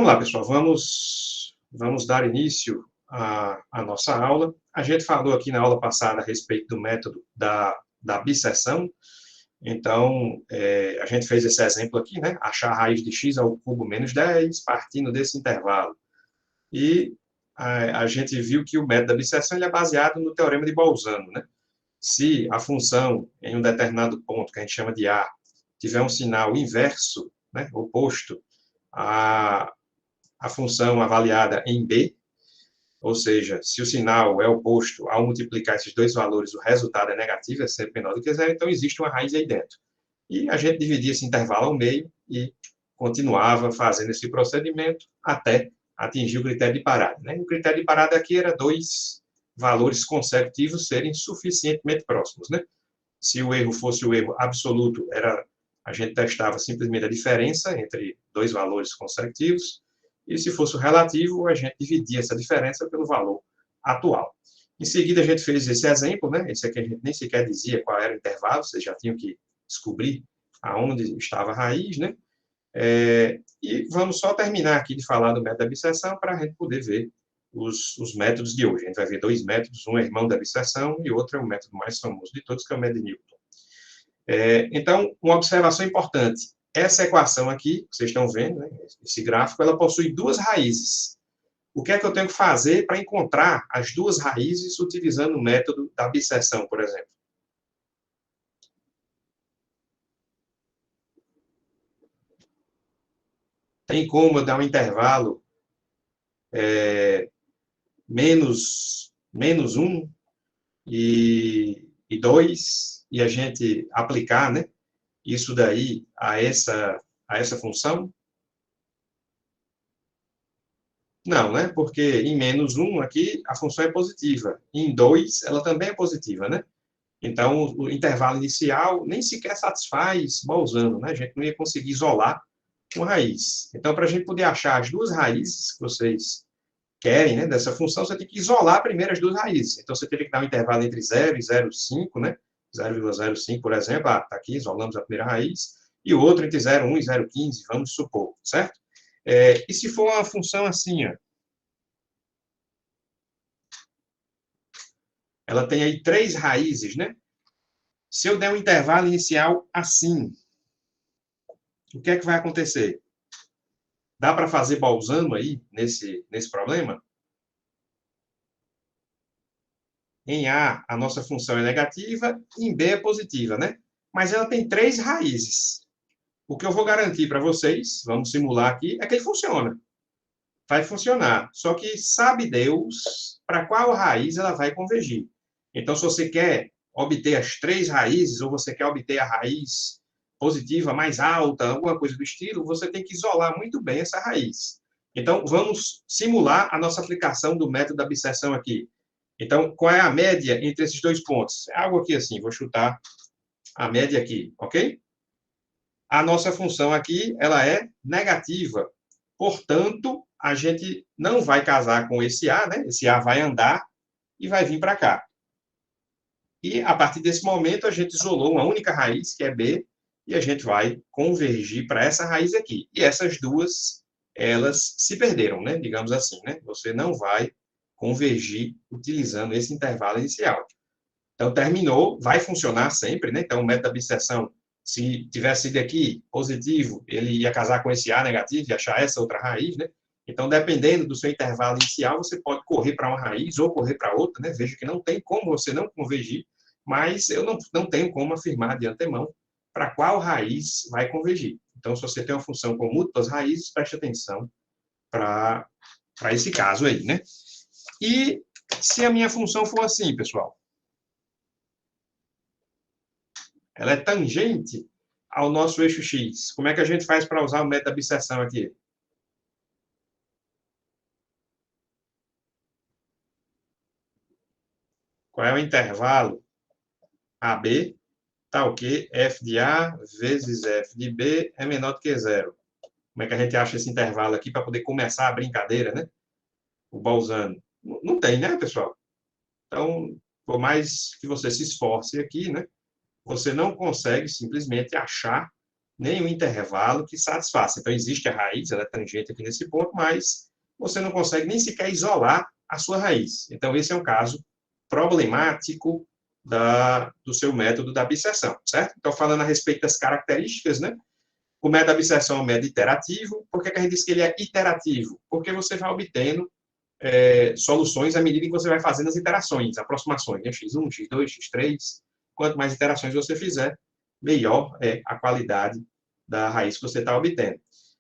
vamos lá, pessoal, vamos dar início à nossa aula. A gente falou aqui na aula passada a respeito do método da bisseção. Então, a gente fez esse exemplo aqui, né? Achar a raiz de x ao cubo menos 10, partindo desse intervalo. E a gente viu que o método da bisseção ele é baseado no teorema de Bolzano, né? Se a função em um determinado ponto, que a gente chama de A, tiver um sinal inverso, né, oposto à função avaliada em B, ou seja, se o sinal é oposto ao multiplicar esses dois valores, o resultado é negativo, é sempre menor do que zero, então existe uma raiz aí dentro. E a gente dividia esse intervalo ao meio e continuava fazendo esse procedimento até atingir o critério de parada, né? O critério de parada aqui era dois valores consecutivos serem suficientemente próximos, né? Se o erro fosse o erro absoluto, a gente testava simplesmente a diferença entre dois valores consecutivos, e se fosse o relativo, a gente dividia essa diferença pelo valor atual. Em seguida, a gente fez esse exemplo, né? Esse aqui a gente nem sequer dizia qual era o intervalo, vocês já tinham que descobrir aonde estava a raiz, né? E vamos só terminar aqui de falar do método da bisseção para a gente poder ver os métodos de hoje. A gente vai ver dois métodos, um é irmão da bisseção e outro é o método mais famoso de todos, que é o método de Newton. Então, uma observação importante. Essa equação aqui, que vocês estão vendo, né, esse gráfico, ela possui duas raízes. O que é que eu tenho que fazer para encontrar as duas raízes utilizando o método da bisseção, por exemplo? Tem como eu dar um intervalo menos 1 e 2 e a gente aplicar, né, isso daí a essa função? Não, né? Porque em menos 1 aqui a função é positiva. Em 2 ela também é positiva, né? Então o intervalo inicial nem sequer satisfaz Bolzano, né? A gente não ia conseguir isolar uma raiz. Então, para a gente poder achar as duas raízes que vocês querem, né, dessa função, você tem que isolar primeiro as duas raízes. Então, você teria que dar um intervalo entre 0 e 0,5, né? 0,05, por exemplo, está aqui, isolamos a primeira raiz, e o outro entre 0,1 e 0,15, vamos supor, certo? E se for uma função assim, ó, ela tem aí 3 raízes, né? Se eu der um intervalo inicial assim, o que é que vai acontecer? Dá para fazer Bolzano aí, nesse problema? Em A nossa função é negativa, em B é positiva, né? Mas ela tem 3 raízes. O que eu vou garantir para vocês, vamos simular aqui, é que ele funciona. Vai funcionar. Só que sabe Deus para qual raiz ela vai convergir. Então, se você quer obter as 3 raízes, ou você quer obter a raiz positiva mais alta, alguma coisa do estilo, você tem que isolar muito bem essa raiz. Então, vamos simular a nossa aplicação do método da bisseção aqui. Então, qual é a média entre esses dois pontos? É algo aqui assim, vou chutar a média aqui, ok? A nossa função aqui, ela é negativa. Portanto, a gente não vai casar com esse A, né? Esse A vai andar e vai vir para cá. E, a partir desse momento, a gente isolou uma única raiz, que é B, e a gente vai convergir para essa raiz aqui. E essas duas, elas se perderam, né? Digamos assim, né? Você não vai convergir utilizando esse intervalo inicial. Então, terminou, vai funcionar sempre, né? Então, o método da bisseção, se tivesse sido aqui positivo, ele ia casar com esse A negativo e achar essa outra raiz, né? Então, dependendo do seu intervalo inicial, você pode correr para uma raiz ou correr para outra, né? Veja que não tem como você não convergir, mas eu não tenho como afirmar de antemão para qual raiz vai convergir. Então, se você tem uma função com múltiplas raízes, preste atenção para esse caso aí, né? E se a minha função for assim, pessoal? Ela é tangente ao nosso eixo x. Como é que a gente faz para usar o método da bisseção aqui? Qual é o intervalo AB? Tá o quê? F de A vezes F de B é menor do que zero. Como é que a gente acha esse intervalo aqui para poder começar a brincadeira, né? O Bolzano. Não tem, né, pessoal? Então, por mais que você se esforce aqui, né, você não consegue simplesmente achar nem um intervalo que satisfaça. Então, existe a raiz, ela é tangente aqui nesse ponto, mas você não consegue nem sequer isolar a sua raiz. Então, esse é um caso problemático do seu método da bisseção, certo? Então, falando a respeito das características, né? O método da bisseção é um método iterativo. Por que a gente diz que ele é iterativo? Porque você vai obtendo soluções à medida que você vai fazendo as iterações, aproximações, né? X1, X2, X3. Quanto mais iterações você fizer, melhor é a qualidade da raiz que você está obtendo.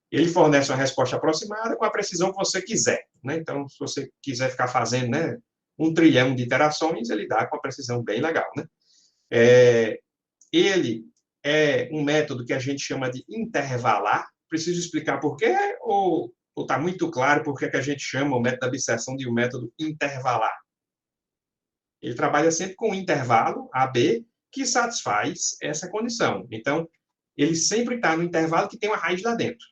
Ele fornece uma resposta aproximada com a precisão que você quiser, né? Então, se você quiser ficar fazendo, né, 1 trilhão de iterações, ele dá com uma precisão bem legal, né? Ele é um método que a gente chama de intervalar. Preciso explicar por quê ou está muito claro por que a gente chama o método da bisseção de um método intervalar? Ele trabalha sempre com um intervalo, AB, que satisfaz essa condição. Então, ele sempre está no intervalo que tem uma raiz lá dentro.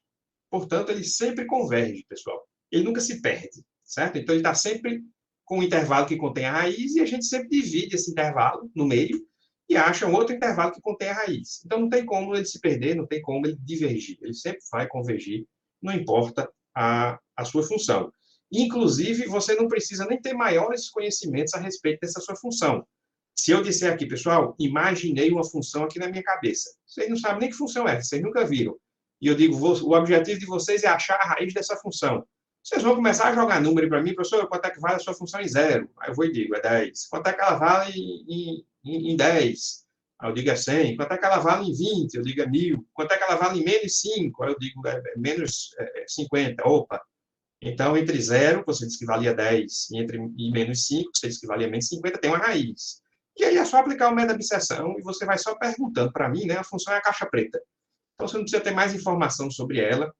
Portanto, ele sempre converge, pessoal. Ele nunca se perde, certo? Então, ele está sempre com um intervalo que contém a raiz e a gente sempre divide esse intervalo no meio e acha um outro intervalo que contém a raiz. Então, não tem como ele se perder, não tem como ele divergir. Ele sempre vai convergir, não importa a sua função. Inclusive, você não precisa nem ter maiores conhecimentos a respeito dessa sua função. Se eu disser aqui, pessoal, imaginei uma função aqui na minha cabeça. Vocês não sabem nem que função é, vocês nunca viram. E eu digo, o objetivo de vocês é achar a raiz dessa função. Vocês vão começar a jogar número para mim, professor, quanto é que vale a sua função em 0? Aí eu vou e digo, é 10. Quanto é que ela vale em 10? Aí eu digo, é 100. Quanto é que ela vale em 20? Eu digo, é 1000. Quanto é que ela vale em menos 5? Aí eu digo, menos 50. Opa. Então, entre 0, que você disse que valia 10, e menos 5, que você disse que valia menos 50, tem uma raiz. E aí é só aplicar o método da bisseção e você vai só perguntando para mim, né? A função é a caixa preta. Então, você não precisa ter mais informação sobre ela,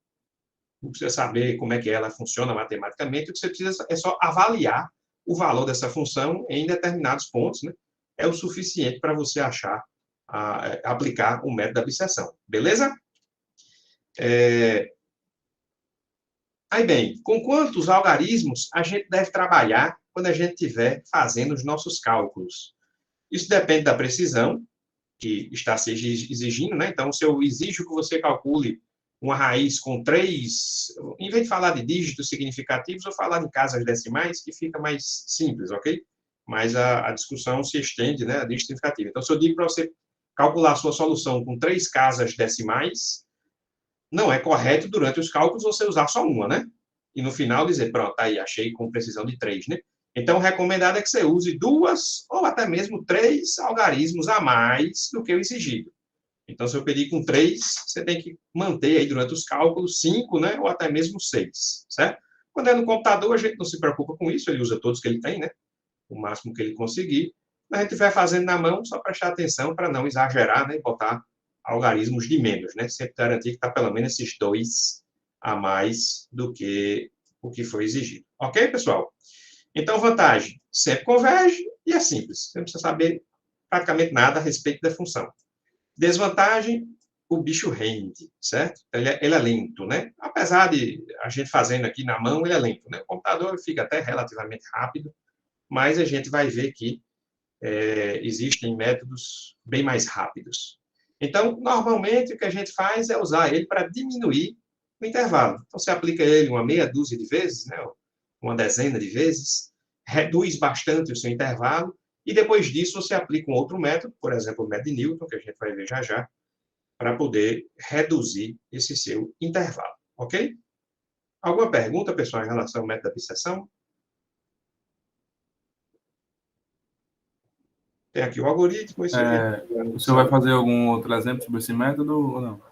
não precisa saber como é que ela funciona matematicamente, o que você precisa é só avaliar o valor dessa função em determinados pontos, né? É o suficiente para você achar, aplicar o método da bisseção. Beleza? Aí bem, com quantos algarismos a gente deve trabalhar quando a gente estiver fazendo os nossos cálculos? Isso depende da precisão que está se exigindo, né? Então, se eu exijo que você calcule uma raiz com 3, em vez de falar de dígitos significativos, eu falar de casas decimais, que fica mais simples, ok? Mas a discussão se estende, né, a dígito significativo. Então, se eu digo para você calcular a sua solução com 3 casas decimais, não é correto, durante os cálculos, você usar só uma, né? E no final dizer, pronto, aí, achei com precisão de 3, né? Então, o recomendado é que você use 2 ou até mesmo 3 algarismos a mais do que o exigido. Então, se eu pedir com 3, você tem que manter aí durante os cálculos 5, né? Ou até mesmo 6, certo? Quando é no computador, a gente não se preocupa com isso, ele usa todos que ele tem, né? O máximo que ele conseguir. Mas a gente vai fazendo na mão, só prestar atenção para não exagerar, né? E botar algarismos de menos, né? Sempre garantir que está pelo menos esses 2 a mais do que o que foi exigido. Ok, pessoal? Então, vantagem, sempre converge e é simples. Você não precisa saber praticamente nada a respeito da função. Desvantagem, o bicho rende, certo? Ele é lento, né? Apesar de a gente fazendo aqui na mão, ele é lento, né? O computador fica até relativamente rápido, mas a gente vai ver que existem métodos bem mais rápidos. Então, normalmente, o que a gente faz é usar ele para diminuir o intervalo. Então, você aplica ele uma meia dúzia de vezes, né? Uma dezena de vezes, reduz bastante o seu intervalo, e depois disso você aplica um outro método, por exemplo, o método de Newton, que a gente vai ver já já, para poder reduzir esse seu intervalo, ok? Alguma pergunta, pessoal, em relação ao método da bisseção? Tem aqui o algoritmo, isso a gente... O senhor vai fazer algum outro exemplo sobre esse método ou não?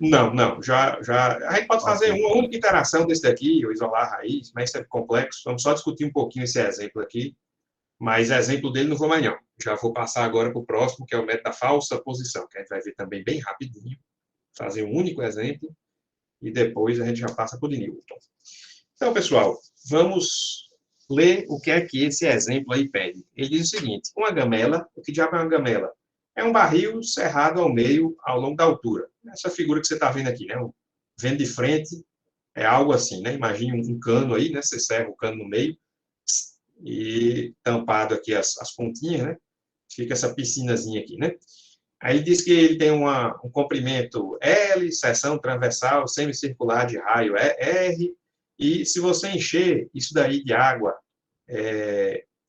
Não, não, a gente pode fazer uma única iteração desse daqui, ou isolar a raiz, mas isso é complexo, vamos só discutir um pouquinho esse exemplo aqui, mas exemplo dele não vou mais não. Já vou passar agora para o próximo, que é o método da falsa posição, que a gente vai ver também bem rapidinho, fazer um único exemplo, e depois a gente já passa para o de Newton. Então, pessoal, vamos ler o que é que esse exemplo aí pede. Ele diz o seguinte, uma gamela, o que diabo é uma gamela? É um barril cerrado ao meio, ao longo da altura. Essa figura que você está vendo aqui, né? Vendo de frente, é algo assim, né? Imagine um cano aí, né? Você serra o cano no meio e tampado aqui as pontinhas, né? Fica essa piscinazinha aqui, né? Aí diz que ele tem um comprimento L, seção transversal semicircular de raio R, e se você encher isso daí de água,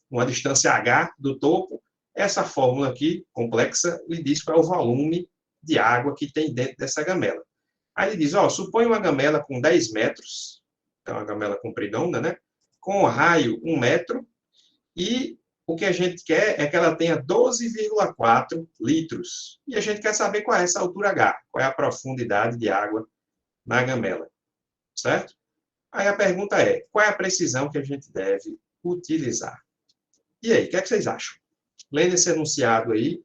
uma distância H do topo, essa fórmula aqui, complexa, lhe diz qual é o volume de água que tem dentro dessa gamela. Aí ele diz, supõe uma gamela com 10 metros, então uma gamela compridona, né? Com raio 1 metro, e o que a gente quer é que ela tenha 12,4 litros. E a gente quer saber qual é essa altura H, qual é a profundidade de água na gamela, certo? Aí a pergunta é, qual é a precisão que a gente deve utilizar? E aí, o que é que vocês acham? Lendo esse enunciado aí,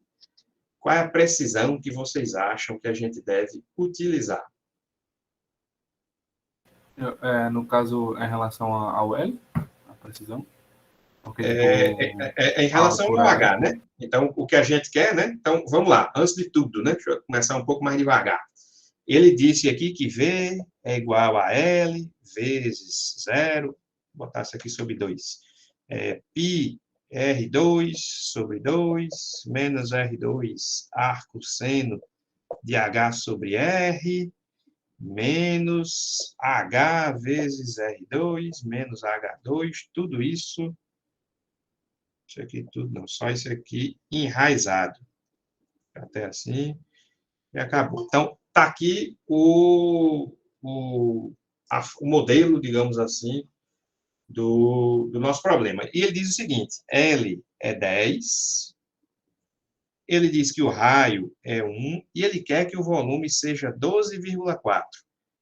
qual é a precisão que vocês acham que a gente deve utilizar? No caso, em relação ao L, a precisão? Porque, tipo, Em a relação ao altura H, é... né? Então, o que a gente quer, né? Então, vamos lá. Antes de tudo, né? Deixa eu começar um pouco mais devagar. Ele disse aqui que V é igual a L vezes 0, vou botar isso aqui sobre 2. Pi R2 sobre 2, menos R2 arco seno de H sobre R, menos H vezes R2, menos H2, tudo isso aqui tudo não, só isso aqui enraizado. Até assim, e acabou. Então, está aqui o modelo, digamos assim, do nosso problema. E ele diz o seguinte, L é 10, ele diz que o raio é 1, e ele quer que o volume seja 12,4.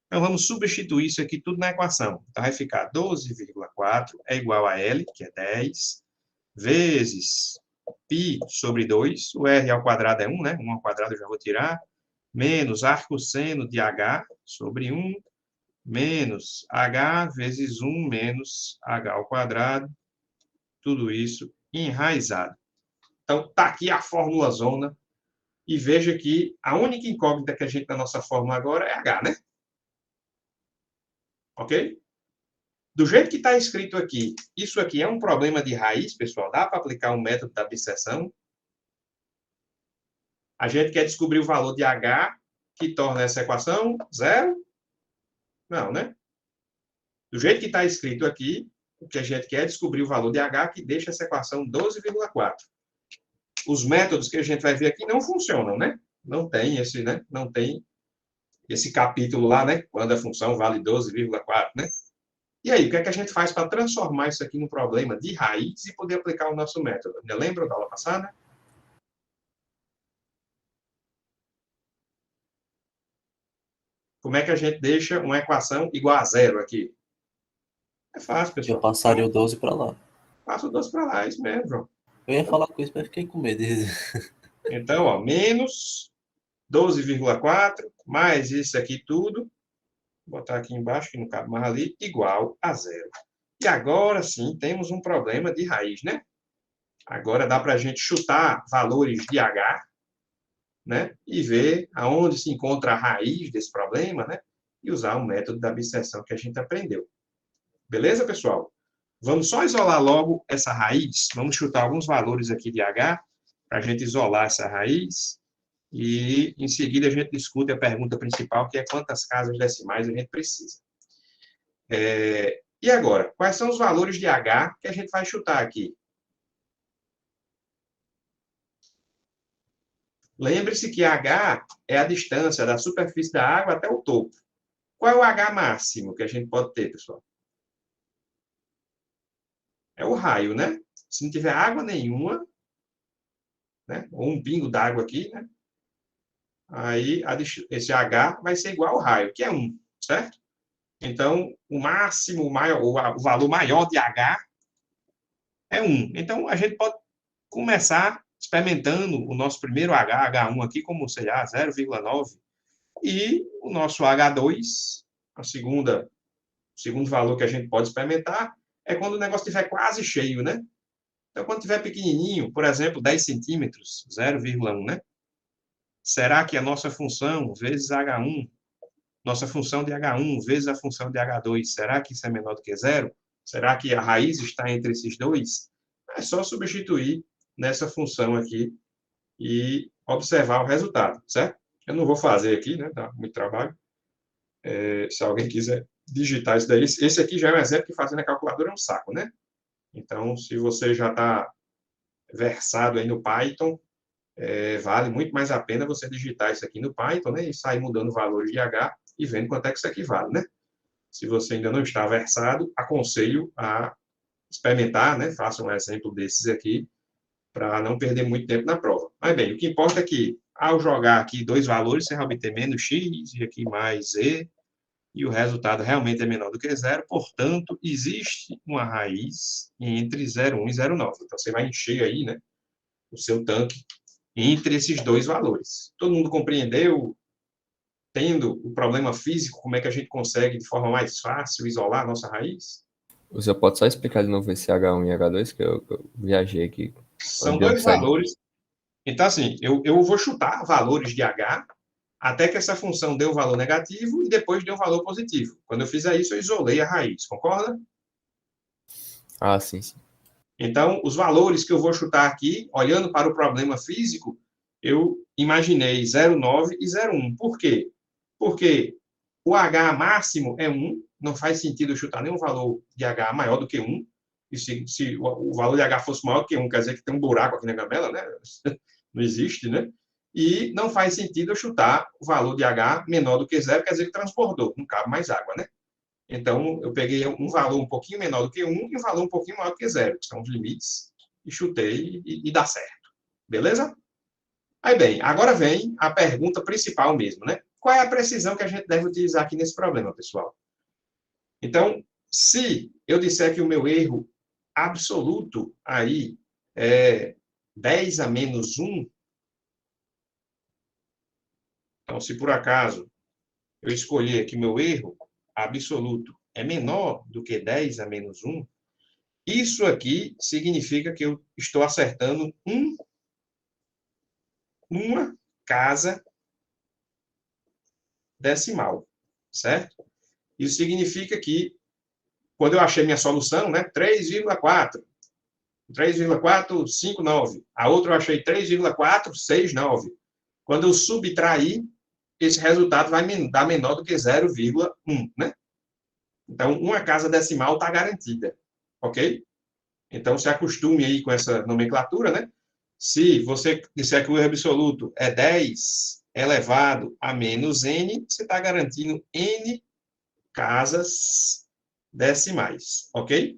Então, vamos substituir isso aqui tudo na equação. Então, vai ficar 12,4 é igual a L, que é 10, vezes π sobre 2, o r ao quadrado é 1, né? 1 ao quadrado eu já vou tirar, menos arco seno de h sobre 1, menos h vezes 1 menos h ao quadrado, tudo isso enraizado. Então, está aqui a fórmula zona, e veja que a única incógnita que a gente tem na nossa fórmula agora é h, né? Ok? Do jeito que está escrito aqui, isso aqui é um problema de raiz, pessoal? Dá para aplicar um método da bisseção? A gente quer descobrir o valor de H que torna essa equação zero? Não, né? Do jeito que está escrito aqui, o que a gente quer é descobrir o valor de H que deixa essa equação 12,4. Os métodos que a gente vai ver aqui não funcionam, né? Não tem esse, né? Não tem esse capítulo lá, né? Quando a função vale 12,4, né? E aí, o que é que a gente faz para transformar isso aqui num problema de raiz e poder aplicar o nosso método? Ainda lembra da aula passada? Como é que a gente deixa uma equação igual a zero aqui? É fácil, Eu pessoal. passaria o 12 para lá. Passa o 12 para lá, é isso mesmo, João. Eu ia falar com isso, mas fiquei com medo. Então, menos 12,4, mais isso aqui tudo, vou botar aqui embaixo, que não cabe mais ali, igual a zero. E agora sim, temos um problema de raiz, né? Agora dá para a gente chutar valores de H, né? E ver aonde se encontra a raiz desse problema, né? E usar o método da bisseção que a gente aprendeu. Beleza, pessoal? Vamos só isolar logo essa raiz. Vamos chutar alguns valores aqui de H, para a gente isolar essa raiz. E, em seguida, a gente discute a pergunta principal, que é quantas casas decimais a gente precisa. E agora, quais são os valores de H que a gente vai chutar aqui? Lembre-se que H é a distância da superfície da água até o topo. Qual é o H máximo que a gente pode ter, pessoal? É o raio, né? Se não tiver água nenhuma, né? Ou um pingo d'água aqui, né? Aí esse H vai ser igual ao raio, que é 1, certo? Então, o máximo, o valor maior de H é 1. Então, a gente pode começar experimentando o nosso primeiro H1 aqui, como, sei lá, 0,9. E o nosso H2, o segundo valor que a gente pode experimentar, é quando o negócio estiver quase cheio, né? Então, quando estiver pequenininho, por exemplo, 10 centímetros, 0,1, né? Será que a nossa função vezes H1, nossa função de H1 vezes a função de H2, será que isso é menor do que zero? Será que a raiz está entre esses dois? É só substituir nessa função aqui e observar o resultado, certo? Eu não vou fazer aqui, né? Dá muito trabalho. Se alguém quiser digitar isso daí. Esse aqui já é um exemplo que fazer na calculadora é um saco, né? Então, se você já está versado aí no Python, vale muito mais a pena você digitar isso aqui no Python, né? E sair mudando valores de H e vendo quanto é que isso aqui vale, né? Se você ainda não está versado, aconselho a experimentar, né? Faça um exemplo desses aqui, para não perder muito tempo na prova. Mas, bem, o que importa é que, ao jogar aqui dois valores, você vai obter menos x, e aqui mais z, e o resultado realmente é menor do que zero, portanto, existe uma raiz entre 0,1 e 0,9. Então, você vai encher aí, né, o seu tanque entre esses dois valores. Todo mundo compreendeu, tendo o problema físico, como é que a gente consegue, de forma mais fácil, isolar a nossa raiz? Você pode só explicar de novo esse H1 e H2, que eu viajei aqui. São dois valores. Então, assim, eu vou chutar valores de H até que essa função dê um valor negativo e depois dê um valor positivo. Quando eu fizer isso, eu isolei a raiz, concorda? Ah, sim, sim. Então, os valores que eu vou chutar aqui, olhando para o problema físico, eu imaginei 0,9 e 0,1. Por quê? Porque o H máximo é 1, não faz sentido eu chutar nenhum valor de H maior do que 1. E se o valor de H fosse maior que 1, quer dizer que tem um buraco aqui na gamela, né? Não existe, né? E não faz sentido eu chutar o valor de H menor do que 0, quer dizer que transbordou, não cabe mais água, né? Então, eu peguei um valor um pouquinho menor do que 1 e um valor um pouquinho maior do que 0, que são os limites, e chutei e dá certo. Beleza? Aí bem, agora vem a pergunta principal mesmo, né? Qual é a precisão que a gente deve utilizar aqui nesse problema, pessoal? Então, se eu disser que o meu erro absoluto aí é 10 a menos 1, então, se por acaso eu escolher que meu erro absoluto é menor do que 10 a menos 1, isso aqui significa que eu estou acertando uma casa decimal, certo? Isso significa que, quando eu achei minha solução, né, 3,459, a outra eu achei 3,469. Quando eu subtrair, esse resultado vai dar menor do que 0,1, né? Então, uma casa decimal está garantida, ok? Então, se acostume aí com essa nomenclatura, né? Se você disser que o erro absoluto é 10 elevado a menos n, você está garantindo n casas decimais, ok?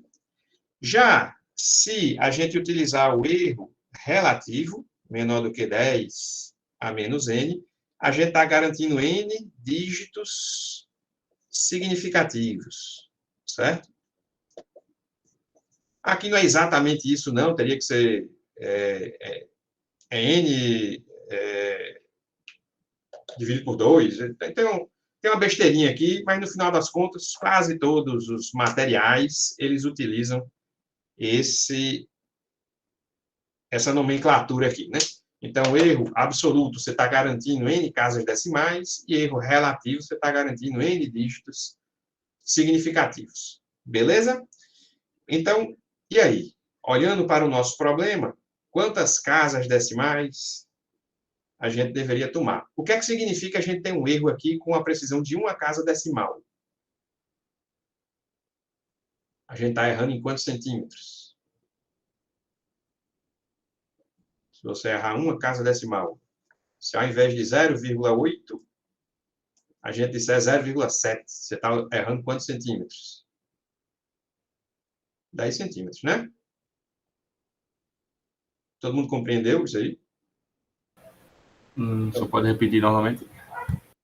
Já se a gente utilizar o erro relativo, menor do que 10 a menos n, a gente está garantindo n dígitos significativos, certo? Aqui não é exatamente isso, não, teria que ser n dividido por 2. Tem uma besteirinha aqui, mas no final das contas, quase todos os materiais, eles utilizam essa nomenclatura aqui, né? Então, erro absoluto, você está garantindo n casas decimais, e erro relativo, você está garantindo n dígitos significativos. Beleza? Então, e aí? Olhando para o nosso problema, quantas casas decimais a gente deveria tomar? O que é que significa a gente ter um erro aqui com a precisão de uma casa decimal? A gente está errando em quantos centímetros? Se você errar uma casa decimal, se ao invés de 0,8, a gente disser 0,7, você está errando quantos centímetros? 10 centímetros, né? Todo mundo compreendeu isso aí? Só pode repetir novamente?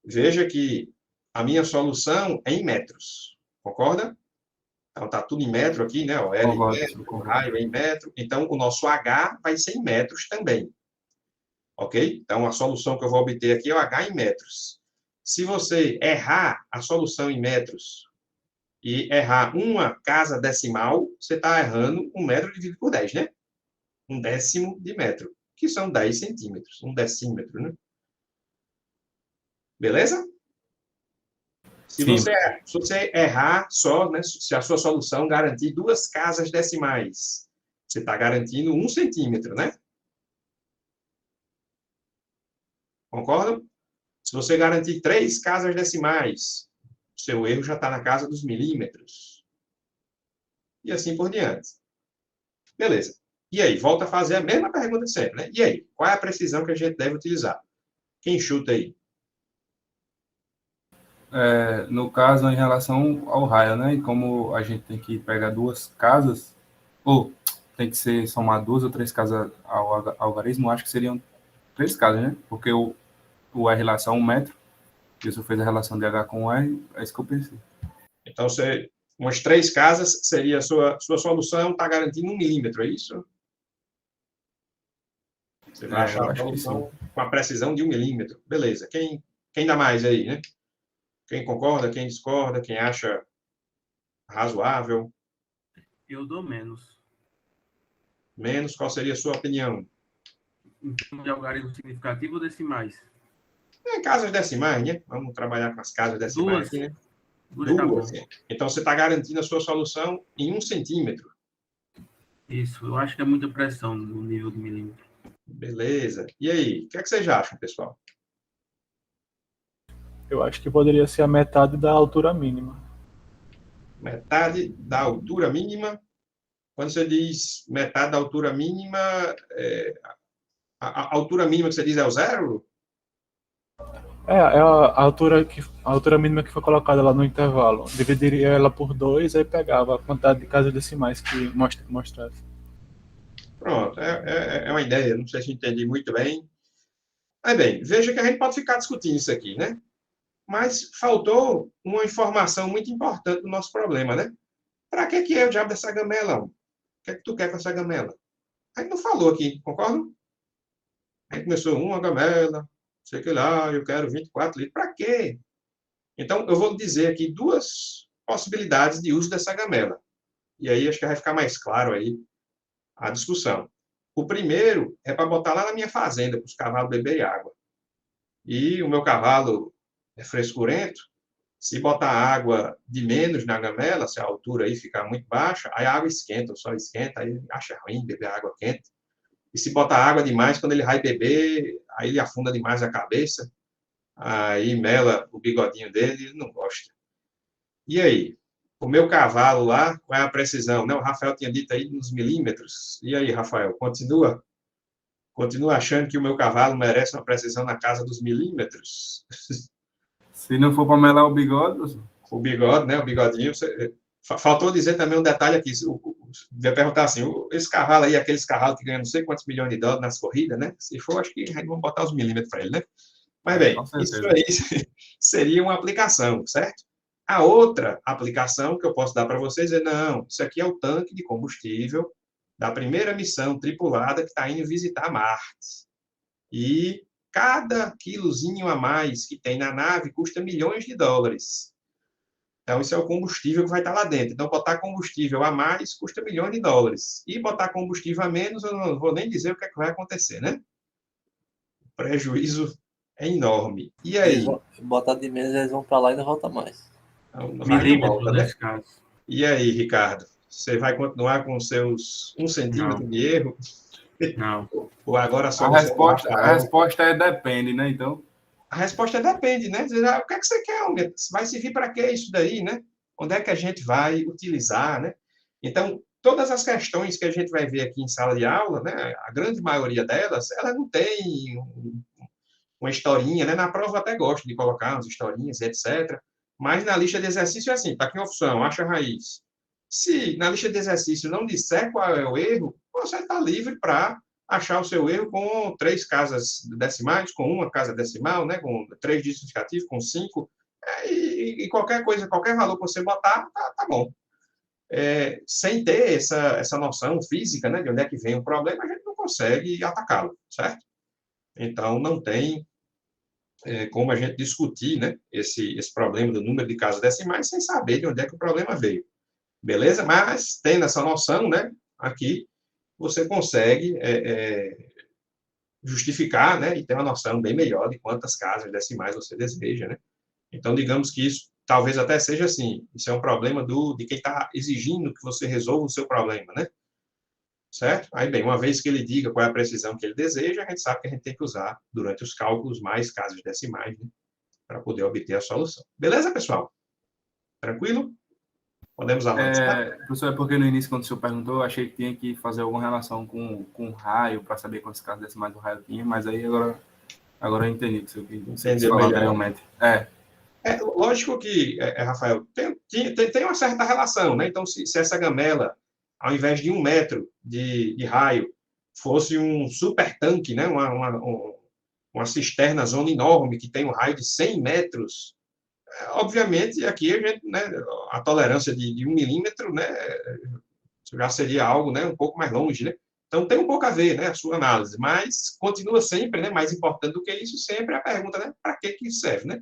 Veja que a minha solução é em metros, concorda? Então, está tudo em metro aqui, né? O L em metro, o raio em metro. Então, o nosso H vai ser em metros também. Ok? Então, a solução que eu vou obter aqui é o H em metros. Se você errar a solução em metros e errar uma casa decimal, você está errando 1 metro dividido por 10, né? 1/10 de metro, que são 10 centímetros, 1 decímetro, né? Beleza? Se você errar só, né, se a sua solução garantir 2 casas decimais, você está garantindo 1 centímetro, né? Concordam? Se você garantir 3 casas decimais, seu erro já está na casa dos milímetros. E assim por diante. Beleza. E aí, volta a fazer a mesma pergunta de sempre, né? E aí, qual é a precisão que a gente deve utilizar? Quem chuta aí? No caso, em relação ao raio, né? E como a gente tem que pegar 2 casas, ou tem que ser somar 2 ou 3 casas ao algarismo, acho que seriam 3 casas, né? Porque o R lá é 1 metro, e você fez a relação de H com R, é isso que eu pensei. Então, umas 3 casas seria a sua solução, está garantindo 1 milímetro, é isso? Você vai achar Eu a acho que solução com a precisão de 1 milímetro. Beleza. Quem dá mais aí, né? Quem concorda, quem discorda, quem acha razoável, Eu dou menos. menos, qual seria a sua opinião? Em termos de algarismo significativo ou decimais? Casas decimais, né? Vamos trabalhar com as casas decimais 2. aqui, né? 2 tá bom. 2. Então, você está garantindo a sua solução em 1 centímetro. Isso, eu acho que é muita pressão no nível de milímetro. Beleza. E aí, o que é que vocês acham, pessoal? Eu acho que poderia ser a metade da altura mínima. Metade da altura mínima. Quando você diz metade da altura mínima, a altura mínima que você diz é o 0? É a altura mínima que foi colocada lá no intervalo. Dividiria ela por 2, aí pegava a quantidade de casas decimais que mostrasse. Pronto, é uma ideia. Não sei se entendi muito bem. Mas bem, veja que a gente pode ficar discutindo isso aqui, né? Mas faltou uma informação muito importante do nosso problema, né? Para que é o diabo dessa gamela? O que é que tu quer com essa gamela? A gente não falou aqui, concorda? A gente começou uma gamela, sei que lá, eu quero 24 litros. Para quê? Então, eu vou dizer aqui 2 possibilidades de uso dessa gamela. E aí acho que vai ficar mais claro aí a discussão. O primeiro é para botar lá na minha fazenda, para os cavalos beberem água. E o meu cavalo é frescurento, se botar água de menos na gamela, se a altura aí ficar muito baixa, aí a água esquenta, o sol esquenta, aí acha ruim beber água quente. E se botar água demais, quando ele vai beber, aí ele afunda demais a cabeça, aí mela o bigodinho dele, ele não gosta. E aí? O meu cavalo lá, qual é a precisão? Não, o Rafael tinha dito aí nos milímetros. E aí, Rafael, continua? Continua achando que o meu cavalo merece uma precisão na casa dos milímetros? Se não for para melar o bigode, O bigode, né? O bigodinho. Faltou dizer também um detalhe aqui. Devia perguntar assim: esse cavalo aí, aqueles cavalos que ganham não sei quantos milhões de dólares nas corridas, né? Se for, acho que vamos botar os milímetros para ele, né? Mas bem, isso aí seria uma aplicação, certo? A outra aplicação que eu posso dar para vocês é: não, isso aqui é o tanque de combustível da primeira missão tripulada que está indo visitar Marte. E cada quilozinho a mais que tem na nave custa milhões de dólares. Então, isso é o combustível que vai estar lá dentro. Então, botar combustível a mais custa milhões de dólares. E botar combustível a menos, eu não vou nem dizer o que é que vai acontecer, né? O prejuízo é enorme. E aí? Botar de menos, eles vão para lá e não volta mais. Então, Milímetros, nesse caso. E aí, Ricardo? Você vai continuar com seus 1 centímetro de erro? Não. Ou agora a resposta é depende, né? Então. A resposta depende, né? O que é que você quer, homem? Vai servir para quê isso daí, né? Onde é que a gente vai utilizar, né? Então, todas as questões que a gente vai ver aqui em sala de aula, né? A grande maioria delas, ela não tem uma historinha, né? Na prova eu até gosto de colocar umas historinhas, etc. Mas na lista de exercício é assim, está aqui uma opção, acha a raiz. Se na lista de exercício não disser qual é o erro, você está livre para achar o seu erro com 3 casas decimais, com 1 casa decimal, né? Com 3 dígitos indicativos, com 5, e qualquer coisa, qualquer valor que você botar, tá bom. Sem ter essa noção física, né? De onde é que vem o problema, a gente não consegue atacá-lo, certo? Então, não tem como a gente discutir, né, esse problema do número de casas decimais sem saber de onde é que o problema veio. Beleza? Mas, tendo essa noção, né, aqui, você consegue justificar, né, e ter uma noção bem melhor de quantas casas decimais você deseja, né? Então, digamos que isso talvez até seja assim, isso é um problema de quem está exigindo que você resolva o seu problema, né? certo? Aí, bem, uma vez que ele diga qual é a precisão que ele deseja, a gente sabe que a gente tem que usar durante os cálculos mais casas decimais, né, para poder obter a solução. Beleza, pessoal? Tranquilo? Podemos avançar? Professor, é porque no início, quando o senhor perguntou, eu achei que tinha que fazer alguma relação com raio, para saber quantas casas decimais do raio tinha, mas aí agora eu entendi o que o senhor quis falar anteriormente. Lógico que, Rafael, tem uma certa relação, né? Então, se essa gamela, ao invés de 1 metro de raio, fosse um super tanque, né? Uma cisterna zona enorme que tem um raio de 100 metros, obviamente, aqui a gente, né, a tolerância de 1 milímetro, né, já seria algo, né, um pouco mais longe, né? Então, tem um pouco a ver, né, a sua análise, mas continua sempre, né, mais importante do que isso, sempre a pergunta, né, para que isso serve, né?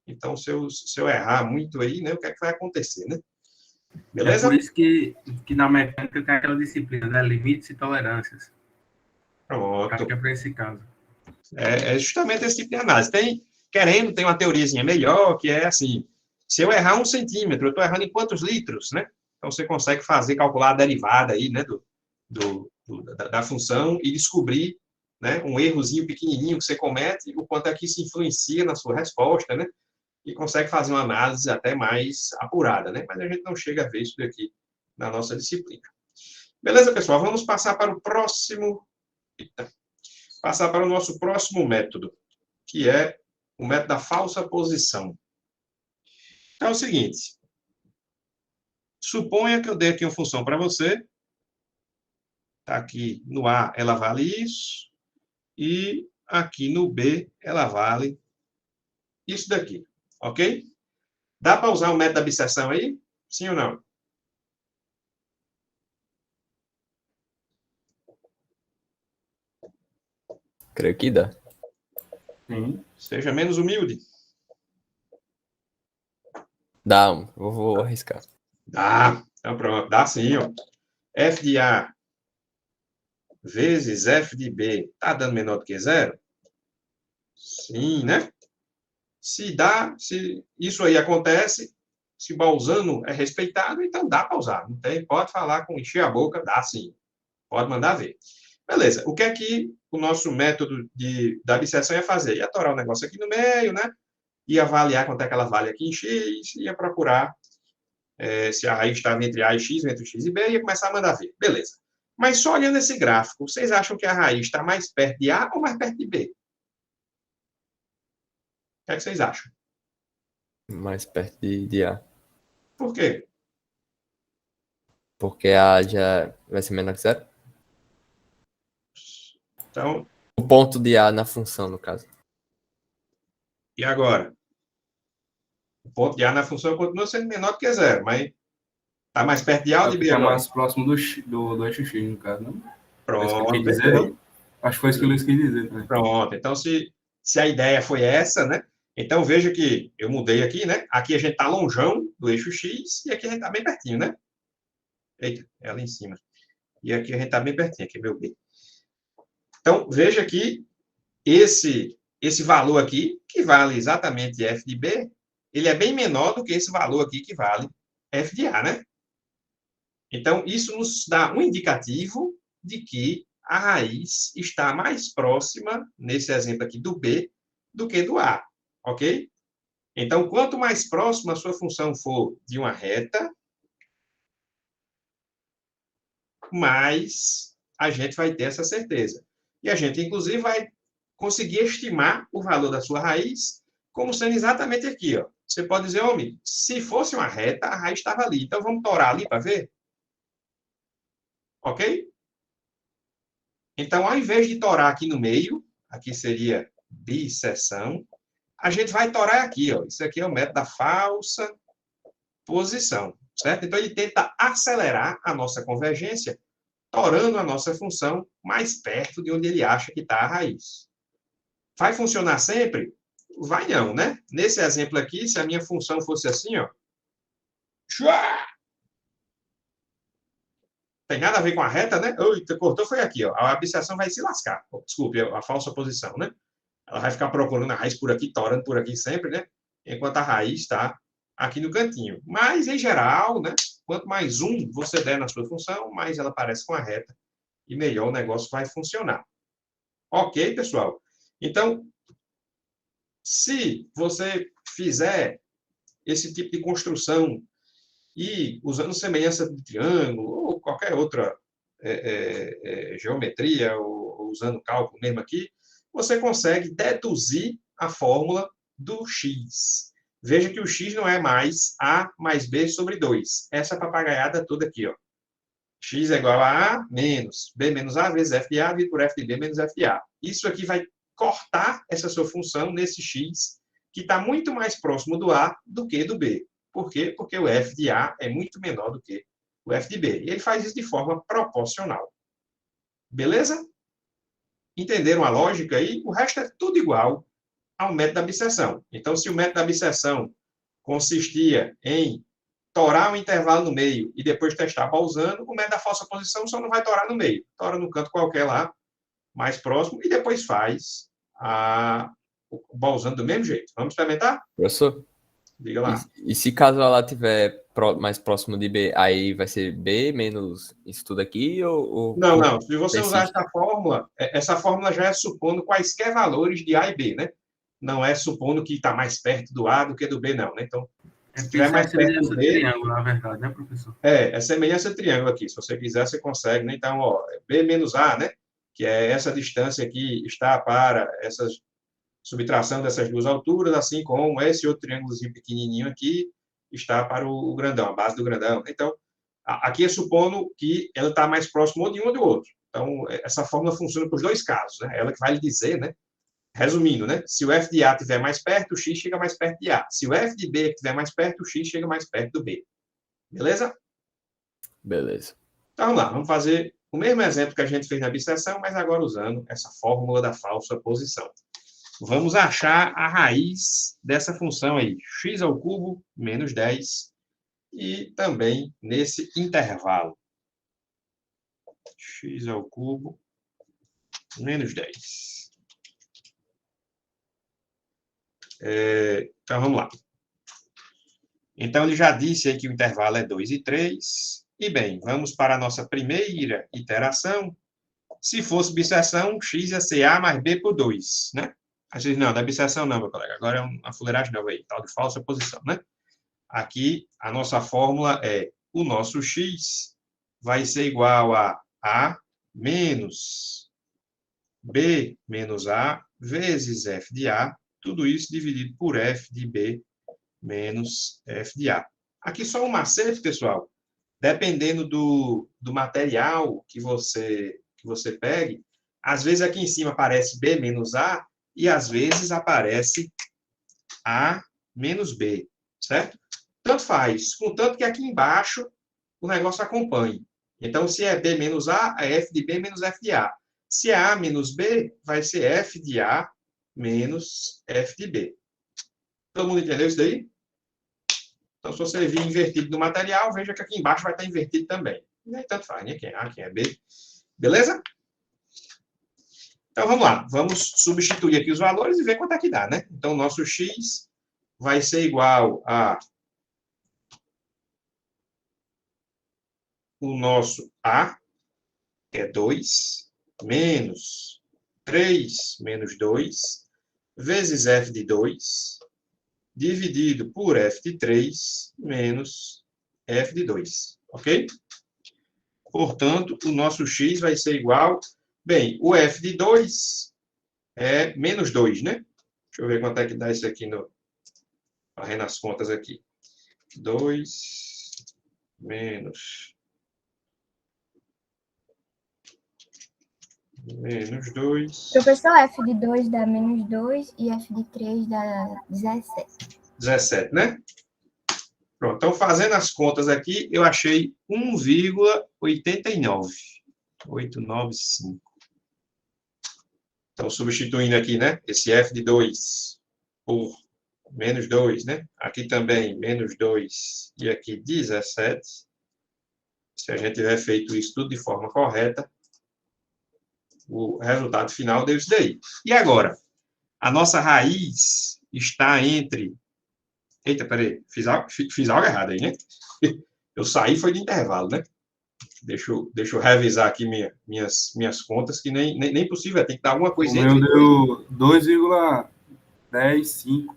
Então, se eu errar muito aí, né, o que é que vai acontecer, né? Beleza? É por isso que na mecânica tem aquela disciplina, né? Limites e tolerâncias. Pronto. Acho que é para esse caso. É justamente esse tipo de análise. Tem uma teoriazinha melhor, que é assim, se eu errar 1 centímetro, eu estou errando em quantos litros, né? Então, você consegue calcular a derivada aí, né, da função e descobrir, né, um errozinho pequenininho que você comete, o quanto é que isso influencia na sua resposta, né? E consegue fazer uma análise até mais apurada, né? Mas a gente não chega a ver isso daqui na nossa disciplina. Beleza, pessoal? Vamos passar para o nosso próximo método, que é o método da falsa posição. Então, é o seguinte. Suponha que eu dei aqui uma função para você. Tá aqui no A, ela vale isso. E aqui no B, ela vale isso daqui. Ok? Dá para usar o método da bisseção aí? Sim ou não? Creio que dá. Sim. Seja menos humilde. Dá, vou arriscar. Dá. Então, pronto. Dá sim, ó. F de A vezes F de B está dando menor do que zero? Sim, né? Se isso aí acontece, se Bolzano é respeitado, então dá para usar. Não tem, pode falar com encher a boca, dá sim. Pode mandar ver. Beleza. O que é que o nosso método da bisseção ia fazer? Ia atorar o negócio aqui no meio, né? Ia avaliar quanto é que ela vale aqui em X, ia procurar se a raiz estava entre A e X, entre X e B, ia começar a mandar ver. Beleza. Mas só olhando esse gráfico, vocês acham que a raiz está mais perto de A ou mais perto de B? O que é que vocês acham? Mais perto de A. Por quê? Porque A já vai ser menor que zero? Então, O ponto de A na função, no caso. e agora? O ponto de A na função continua sendo menor do que zero, mas está mais perto de A ou de B Fica agora? mais próximo do eixo X, no caso, não? Foi isso que eu Pronto. quis dizer, não? Acho que foi isso que o Luiz quis dizer também. Pronto. Então, se a ideia foi essa, né? Então, veja que eu mudei aqui, né? Aqui a gente está lonjão do eixo X e aqui a gente está bem pertinho, né? Eita, é ali em cima. E aqui a gente está bem pertinho, aqui é meu B. Então, veja que esse valor aqui, que vale exatamente F de B, ele é bem menor do que esse valor aqui que vale F de A, né? Então, isso nos dá um indicativo de que a raiz está mais próxima, nesse exemplo aqui, do B, do que do A, ok? Então, quanto mais próxima a sua função for de uma reta, mais a gente vai ter essa certeza. E a gente, inclusive, vai conseguir estimar o valor da sua raiz como sendo exatamente aqui, ó. Você pode dizer, homem, se fosse uma reta, a raiz estava ali. Então, vamos torar ali para ver? Ok? Então, ao invés de torar aqui no meio, aqui seria bisseção, a gente vai torar aqui, ó. Isso aqui é o método da falsa posição, certo? Então, ele tenta acelerar a nossa convergência, torando a nossa função mais perto de onde ele acha que está a raiz. Vai funcionar sempre? Vai não, né? Nesse exemplo aqui, se a minha função fosse assim, ó, tem nada a ver com a reta, né? Eita, cortou, foi aqui, ó. A bisseção vai se lascar. Desculpe, a falsa posição, né? Ela vai ficar procurando a raiz por aqui, torando por aqui sempre, né? Enquanto a raiz está aqui no cantinho. Mas, em geral, né? Quanto mais um você der na sua função, mais ela parece com a reta. e melhor o negócio vai funcionar. Ok, pessoal? Então, se você fizer esse tipo de construção e usando semelhança de triângulo ou qualquer outra geometria, ou usando cálculo mesmo aqui, você consegue deduzir a fórmula do x. Veja que o x não é mais a mais b sobre 2. Essa papagaiada toda aqui, ó. X é igual a A menos B menos A vezes f de A dividido por f de B menos f de A. Isso aqui vai cortar essa sua função nesse x, que está muito mais próximo do A do que do B. Por quê? Porque o f de A é muito menor do que o f de B. E ele faz isso de forma proporcional. Beleza? Entenderam a lógica aí? O resto é tudo igual ao método da bisseção. Então, se o método da bisseção consistia em torar um intervalo no meio e depois testar pausando, o método da falsa posição só não vai torar no meio. Tora no canto qualquer lá, mais próximo, e depois faz o pausando do mesmo jeito. Vamos experimentar? Professor, Diga lá. e se caso ela tiver mais próximo de B, aí vai ser B menos isso tudo aqui? Ou Não. Se você usar essa fórmula já é supondo quaisquer valores de A e B, né? Não é supondo que está mais perto do A do que do B, não, né? Então, se tiver mais perto do B... triângulo, na verdade, né, professor? É semelhança de triângulo aqui. Se você quiser, você consegue, né? Então, ó, B menos A, né? Que é essa distância que está para essa subtração dessas duas alturas, assim como esse outro triângulozinho pequenininho aqui está para o grandão, a base do grandão. Então, aqui é supondo que ela está mais próximo ou de um ou do outro. Então, essa fórmula funciona para os dois casos, né? Ela que vai lhe dizer, né? Resumindo, né? Se o f de A estiver mais perto, o x chega mais perto de A. Se o f de B estiver mais perto, o x chega mais perto do B. Beleza? Beleza. Então, vamos lá. Vamos fazer o mesmo exemplo que a gente fez na bisseção, mas agora usando essa fórmula da falsa posição. Vamos achar a raiz dessa função aí. X ao cubo menos 10. E também nesse intervalo. X ao cubo menos 10. Então, vamos lá. Então, ele já disse aí que o intervalo é 2 e 3. E, bem, vamos para a nossa primeira iteração. Se fosse bisseção, x ia ser A mais B por 2, né? Às vezes, não, da bisseção não, meu colega. Agora é uma fuleiragem nova aí, tal de falsa posição, né? Aqui, a nossa fórmula é o nosso x vai ser igual a A menos B menos A vezes f de A, tudo isso dividido por f de B menos f de A. Aqui só um macete, pessoal. Dependendo do material que você pegue, às vezes aqui em cima aparece B menos A e às vezes aparece A menos B, certo? Tanto faz, contanto que aqui embaixo o negócio acompanhe. Então, se é B menos A, é f de B menos f de A. Se é A menos B, vai ser f de A menos f de B. Todo mundo entendeu isso daí? Então, se você vir invertido no material, veja que aqui embaixo vai estar invertido também. E aí, tanto faz, né? Quem é A, quem é B. Beleza? Então, vamos lá. Vamos substituir aqui os valores e ver quanto é que dá, né? Então, o nosso x vai ser igual a o nosso A, que é 2, menos 3 menos 2, vezes f de 2, dividido por f de 3, menos f de 2. Ok? Portanto, o nosso x vai ser igual... Bem, o f de 2 é menos 2, né? Deixa eu ver quanto é que dá isso aqui varrendo as contas aqui. 2 menos 2. Professor, f de 2 dá menos 2 e f de 3 dá 17. 17, né? Pronto, então fazendo as contas aqui, eu achei 1,89. 895. Então, substituindo aqui, né? Esse f de 2 por menos 2, né? Aqui também menos 2 e aqui 17. Se a gente tiver feito isso tudo de forma correta, o resultado final deu isso daí. E agora? A nossa raiz está entre... Eita, peraí, fiz algo errado aí, né? Eu saí foi de intervalo, né? Deixa eu revisar aqui minhas contas, que nem possível, tem que dar alguma O coisa meu entre deu 2,105.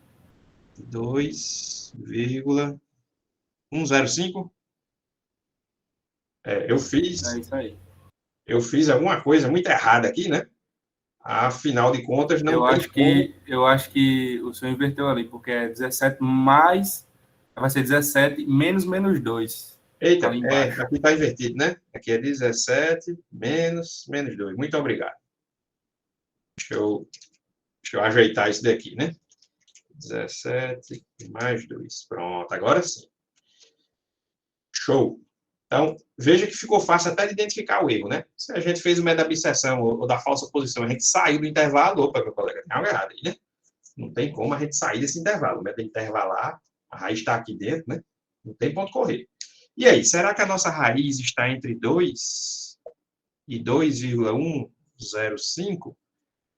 2,105. Eu É fiz isso aí. alguma coisa muito errada aqui, né? Afinal de contas, não Eu tem acho como. que o senhor inverteu ali, porque é 17 mais. Vai ser 17 menos 2. Eita, Ali embaixo. aqui está invertido, né? Aqui é 17 menos 2. Muito obrigado. Deixa eu ajeitar isso daqui, né? 17 mais 2. Pronto, agora sim. Show. Então, veja que ficou fácil até de identificar o erro, né? Se a gente fez o método da bisseção ou da falsa posição, a gente saiu do intervalo, opa, meu colega, tem algo errado aí, né? Não tem como a gente sair desse intervalo. O método intervalar, a raiz está aqui dentro, né? Não tem ponto correr. E aí, será que a nossa raiz está entre 2 e 2,105?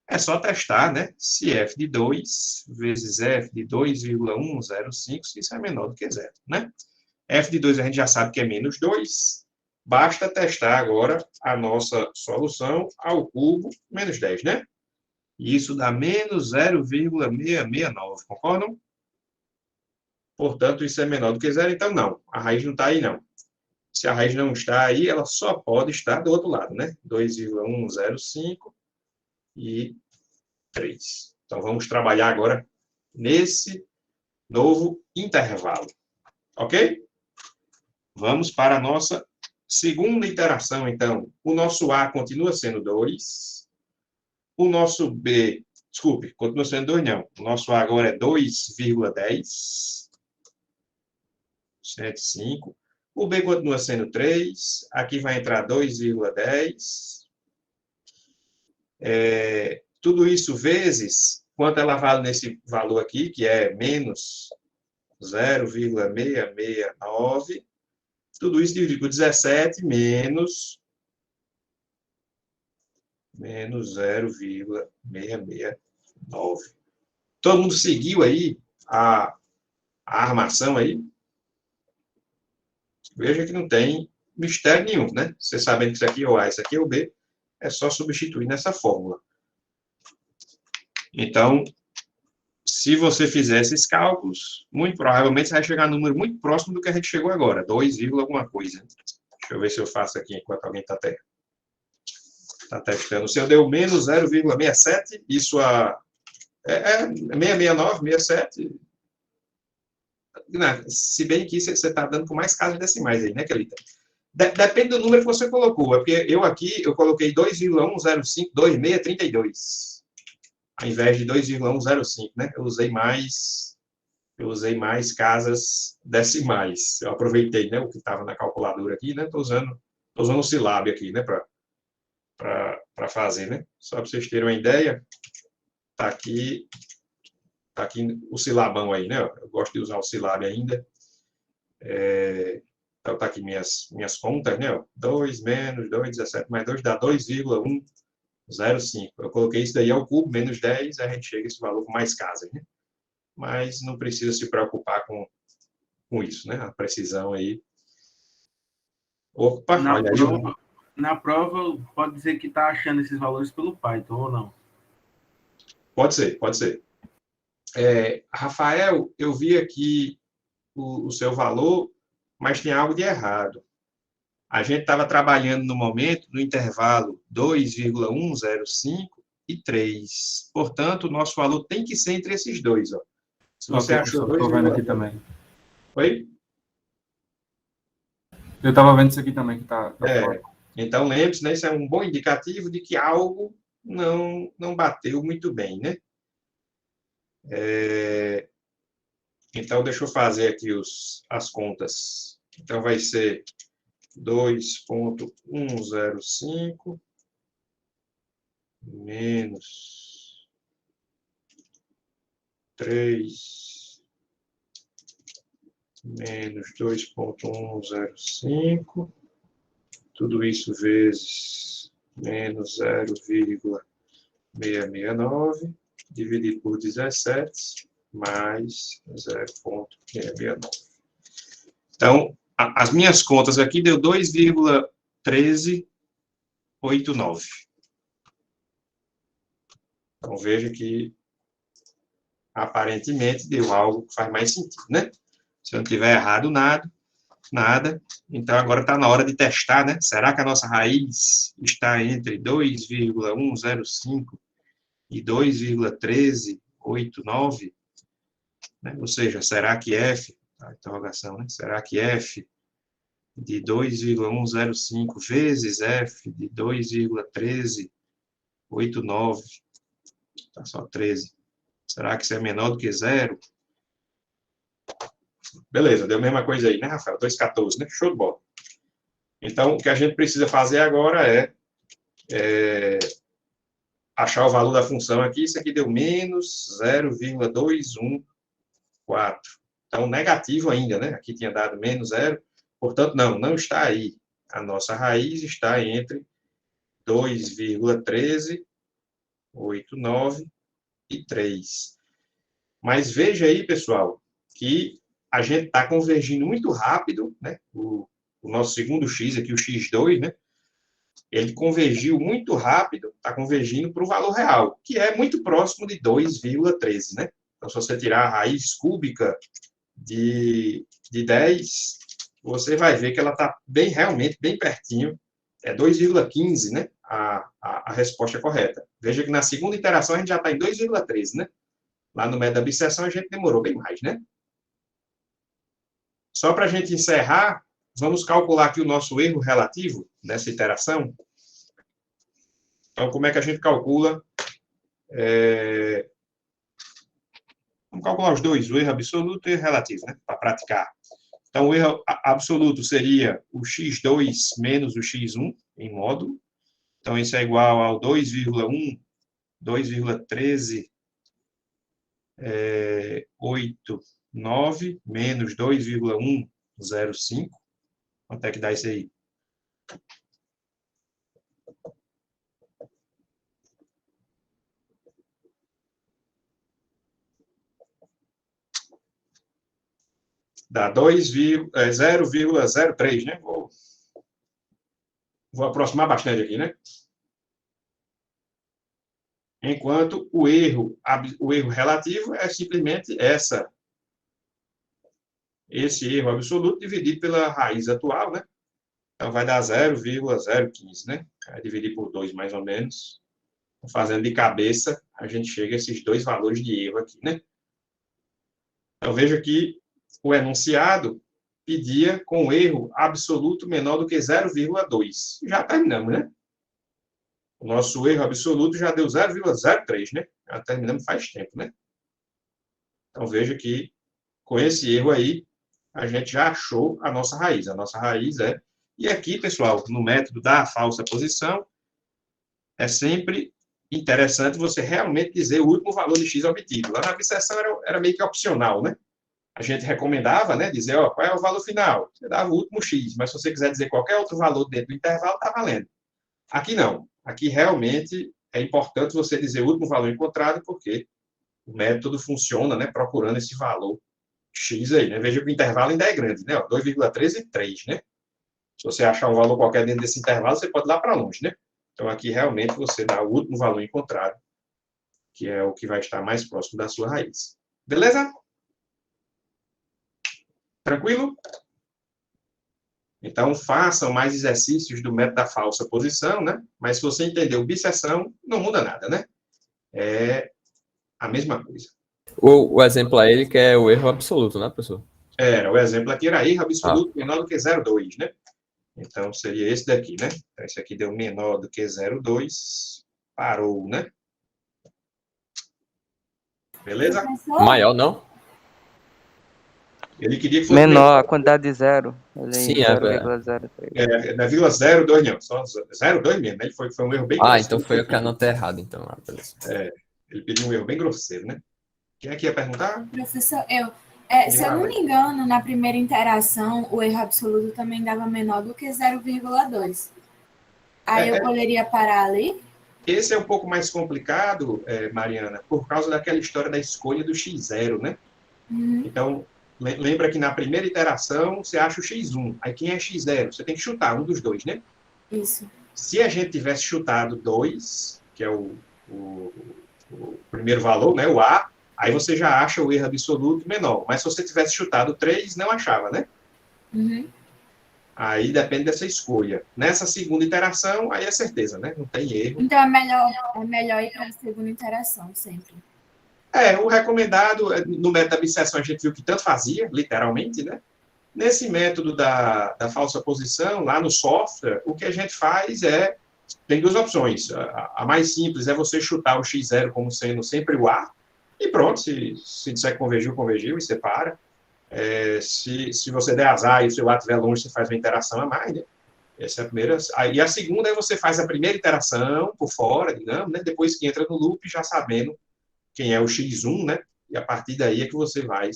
É só testar, né? Se f de 2 vezes f de 2,105, se isso é menor do que zero, né? F de 2 a gente já sabe que é menos 2. Basta testar agora a nossa solução ao cubo menos 10, né? E isso dá menos 0,669, concordam? Portanto, isso é menor do que zero, então não. A raiz não está aí, não. Se a raiz não está aí, ela só pode estar do outro lado, né? 2,105 e 3. Então, vamos trabalhar agora nesse novo intervalo. Ok? Vamos para a nossa segunda iteração, então. O nosso A continua sendo 2. O nosso B, desculpe, continua sendo 2, não. O nosso A agora é 2,10. 105. O B continua sendo 3. Aqui vai entrar 2,10. Tudo isso vezes quanto ela vale nesse valor aqui, que é menos 0,669. Tudo isso dividido por 17 menos 0,669. Todo mundo seguiu aí a armação aí? Veja que não tem mistério nenhum, né? Você sabendo que isso aqui é o A, isso aqui é o B, é só substituir nessa fórmula. Então, se você fizer esses cálculos, muito provavelmente você vai chegar a um número muito próximo do que a gente chegou agora, 2, alguma coisa. Deixa eu ver se eu faço aqui enquanto alguém está testando. Se eu deu menos 0,67, isso é 669, 67. Se bem que você está dando com mais casas decimais aí, né, Kelita? Depende do número que você colocou. É porque eu coloquei 2,1052632. Ao invés de 2,105, né? Eu usei mais casas decimais. Eu aproveitei, né, o que estava na calculadora aqui, né? Estou usando o Silab aqui, né, para fazer, né? Só para vocês terem uma ideia, tá aqui o silabão aí, né? Eu gosto de usar o Silab ainda. Então, tá aqui minhas contas, né? 2 menos 2, 17 mais 2 dá 2,105. Eu coloquei isso daí ao cubo, menos 10, a gente chega a esse valor com mais casas, né? Mas não precisa se preocupar com isso, né? A precisão aí. Opa, olha aí. Na prova, pode dizer que está achando esses valores pelo Python, ou não? Pode ser. Rafael, eu vi aqui o seu valor, mas tem algo de errado. A gente estava trabalhando no momento, no intervalo 2,105 e 3. Portanto, o nosso valor tem que ser entre esses dois. Ó. Se você achou 2, estou vendo aqui também. Oi? Eu estava vendo isso aqui também, que está fora. Então, lembre-se, né, isso é um bom indicativo de que algo não bateu muito bem, né? Então, deixa eu fazer aqui as contas. Então, vai ser 2,105 menos 3 menos 2,105, tudo isso vezes menos 0,669, dividido por 17, mais 0,669. Então, as minhas contas aqui deu 2,3 13,89. Então, veja que aparentemente deu algo que faz mais sentido, né? Se eu não tiver errado nada. Então, agora está na hora de testar, né? Será que a nossa raiz está entre 2,105 e 2,1389? Né? Ou seja, será que f, a interrogação, né? Será que f de 2,105 vezes f de 2,1389, tá só 13, será que isso é menor do que zero? Beleza, deu a mesma coisa aí, né, Rafael? 2,14, né? Show de bola. Então, o que a gente precisa fazer agora é achar o valor da função aqui. Isso aqui deu menos 0,214. Então, negativo ainda, né? Aqui tinha dado menos 0. Portanto, não está aí. A nossa raiz está entre 2,1389 e 3. Mas veja aí, pessoal, que a gente está convergindo muito rápido, né? O nosso segundo x aqui, o x2, né? Ele convergiu muito rápido, está convergindo para o valor real, que é muito próximo de 2,13, né? Então, se você tirar a raiz cúbica de 10, você vai ver que ela está realmente bem pertinho, é 2,15, né? A resposta correta. Veja que na segunda iteração a gente já está em 2,13, né? Lá no método da abstração a gente demorou bem mais, né? Só para a gente encerrar, vamos calcular aqui o nosso erro relativo nessa iteração. Então, como é que a gente calcula? Vamos calcular os dois, o erro absoluto e o erro relativo, né? Para praticar. Então, o erro absoluto seria o x2 menos o x1 em módulo. Então, isso é igual ao 2,1, 2,1389 menos 2,105. Quanto é que dá isso aí? Dá 0,03, né? Vou aproximar bastante aqui, né? Enquanto o erro relativo é simplesmente esse erro absoluto dividido pela raiz atual, né? Então, vai dar 0,015, né? Vai dividir por 2, mais ou menos. Fazendo de cabeça, a gente chega a esses dois valores de erro aqui, né? Então, veja que o enunciado pedia com erro absoluto menor do que 0,2. Já terminamos, né? O nosso erro absoluto já deu 0,03, né? Já terminamos faz tempo, né? Então, veja que com esse erro aí, a gente já achou a nossa raiz. A nossa raiz é... E aqui, pessoal, no método da falsa posição, é sempre interessante você realmente dizer o último valor de x obtido. Lá na abstração era meio que opcional, né? A gente recomendava, né, dizer, ó, qual é o valor final? Você dava o último x, mas se você quiser dizer qualquer outro valor dentro do intervalo, está valendo. Aqui não. Aqui realmente é importante você dizer o último valor encontrado, porque o método funciona, né, procurando esse valor x aí, né? Veja que o intervalo ainda é grande, né? 2,13 e 3, né? Se você achar um valor qualquer dentro desse intervalo, você pode ir lá para longe, né? Então, aqui realmente você dá o último valor encontrado, que é o que vai estar mais próximo da sua raiz. Beleza? Tranquilo? Então, façam mais exercícios do método da falsa posição, né? Mas se você entendeu bisseção, não muda nada, né? É a mesma coisa. O exemplo aí, ele quer o erro absoluto, né, professor? O exemplo aqui era erro absoluto menor do que 0,2, né? Então, seria esse daqui, né? Então, esse aqui deu menor do que 0,2, parou, né? Beleza? Maior, não? Ele queria que fosse menor, a quantidade de zero. Sim, 0,03. Não é 0,02 não, só 0,2 mesmo, né? Foi um erro bem grosseiro. Então foi o que anotei errado, então. Ele pediu um erro bem grosseiro, né? Quem é que ia perguntar? Professor, se eu não me engano, na primeira interação, o erro absoluto também dava menor do que 0,2. Aí eu poderia parar ali? Esse é um pouco mais complicado, Mariana, por causa daquela história da escolha do x0, né? Então, lembra que na primeira iteração você acha o x1. Aí quem é x0? Você tem que chutar um dos dois, né? Isso. Se a gente tivesse chutado 2, que é o primeiro valor, né, o A, aí você já acha o erro absoluto menor. Mas se você tivesse chutado 3, não achava, né? Uhum. Aí depende dessa escolha. Nessa segunda iteração, aí é certeza, né? Não tem erro. Então é melhor ir para a segunda interação sempre. O recomendado, no método da absceção, a gente viu que tanto fazia, literalmente, né? Nesse método da falsa posição, lá no software, o que a gente faz tem duas opções. A mais simples é você chutar o x0 como sendo sempre o A, e pronto, se disser que convergiu, e separa. Se você der azar e o seu A estiver longe, você faz uma interação a mais, né? Essa é a primeira. E a segunda é você faz a primeira interação por fora, digamos, né? Depois que entra no loop, já sabendo quem é o x1, né? E a partir daí é que você vai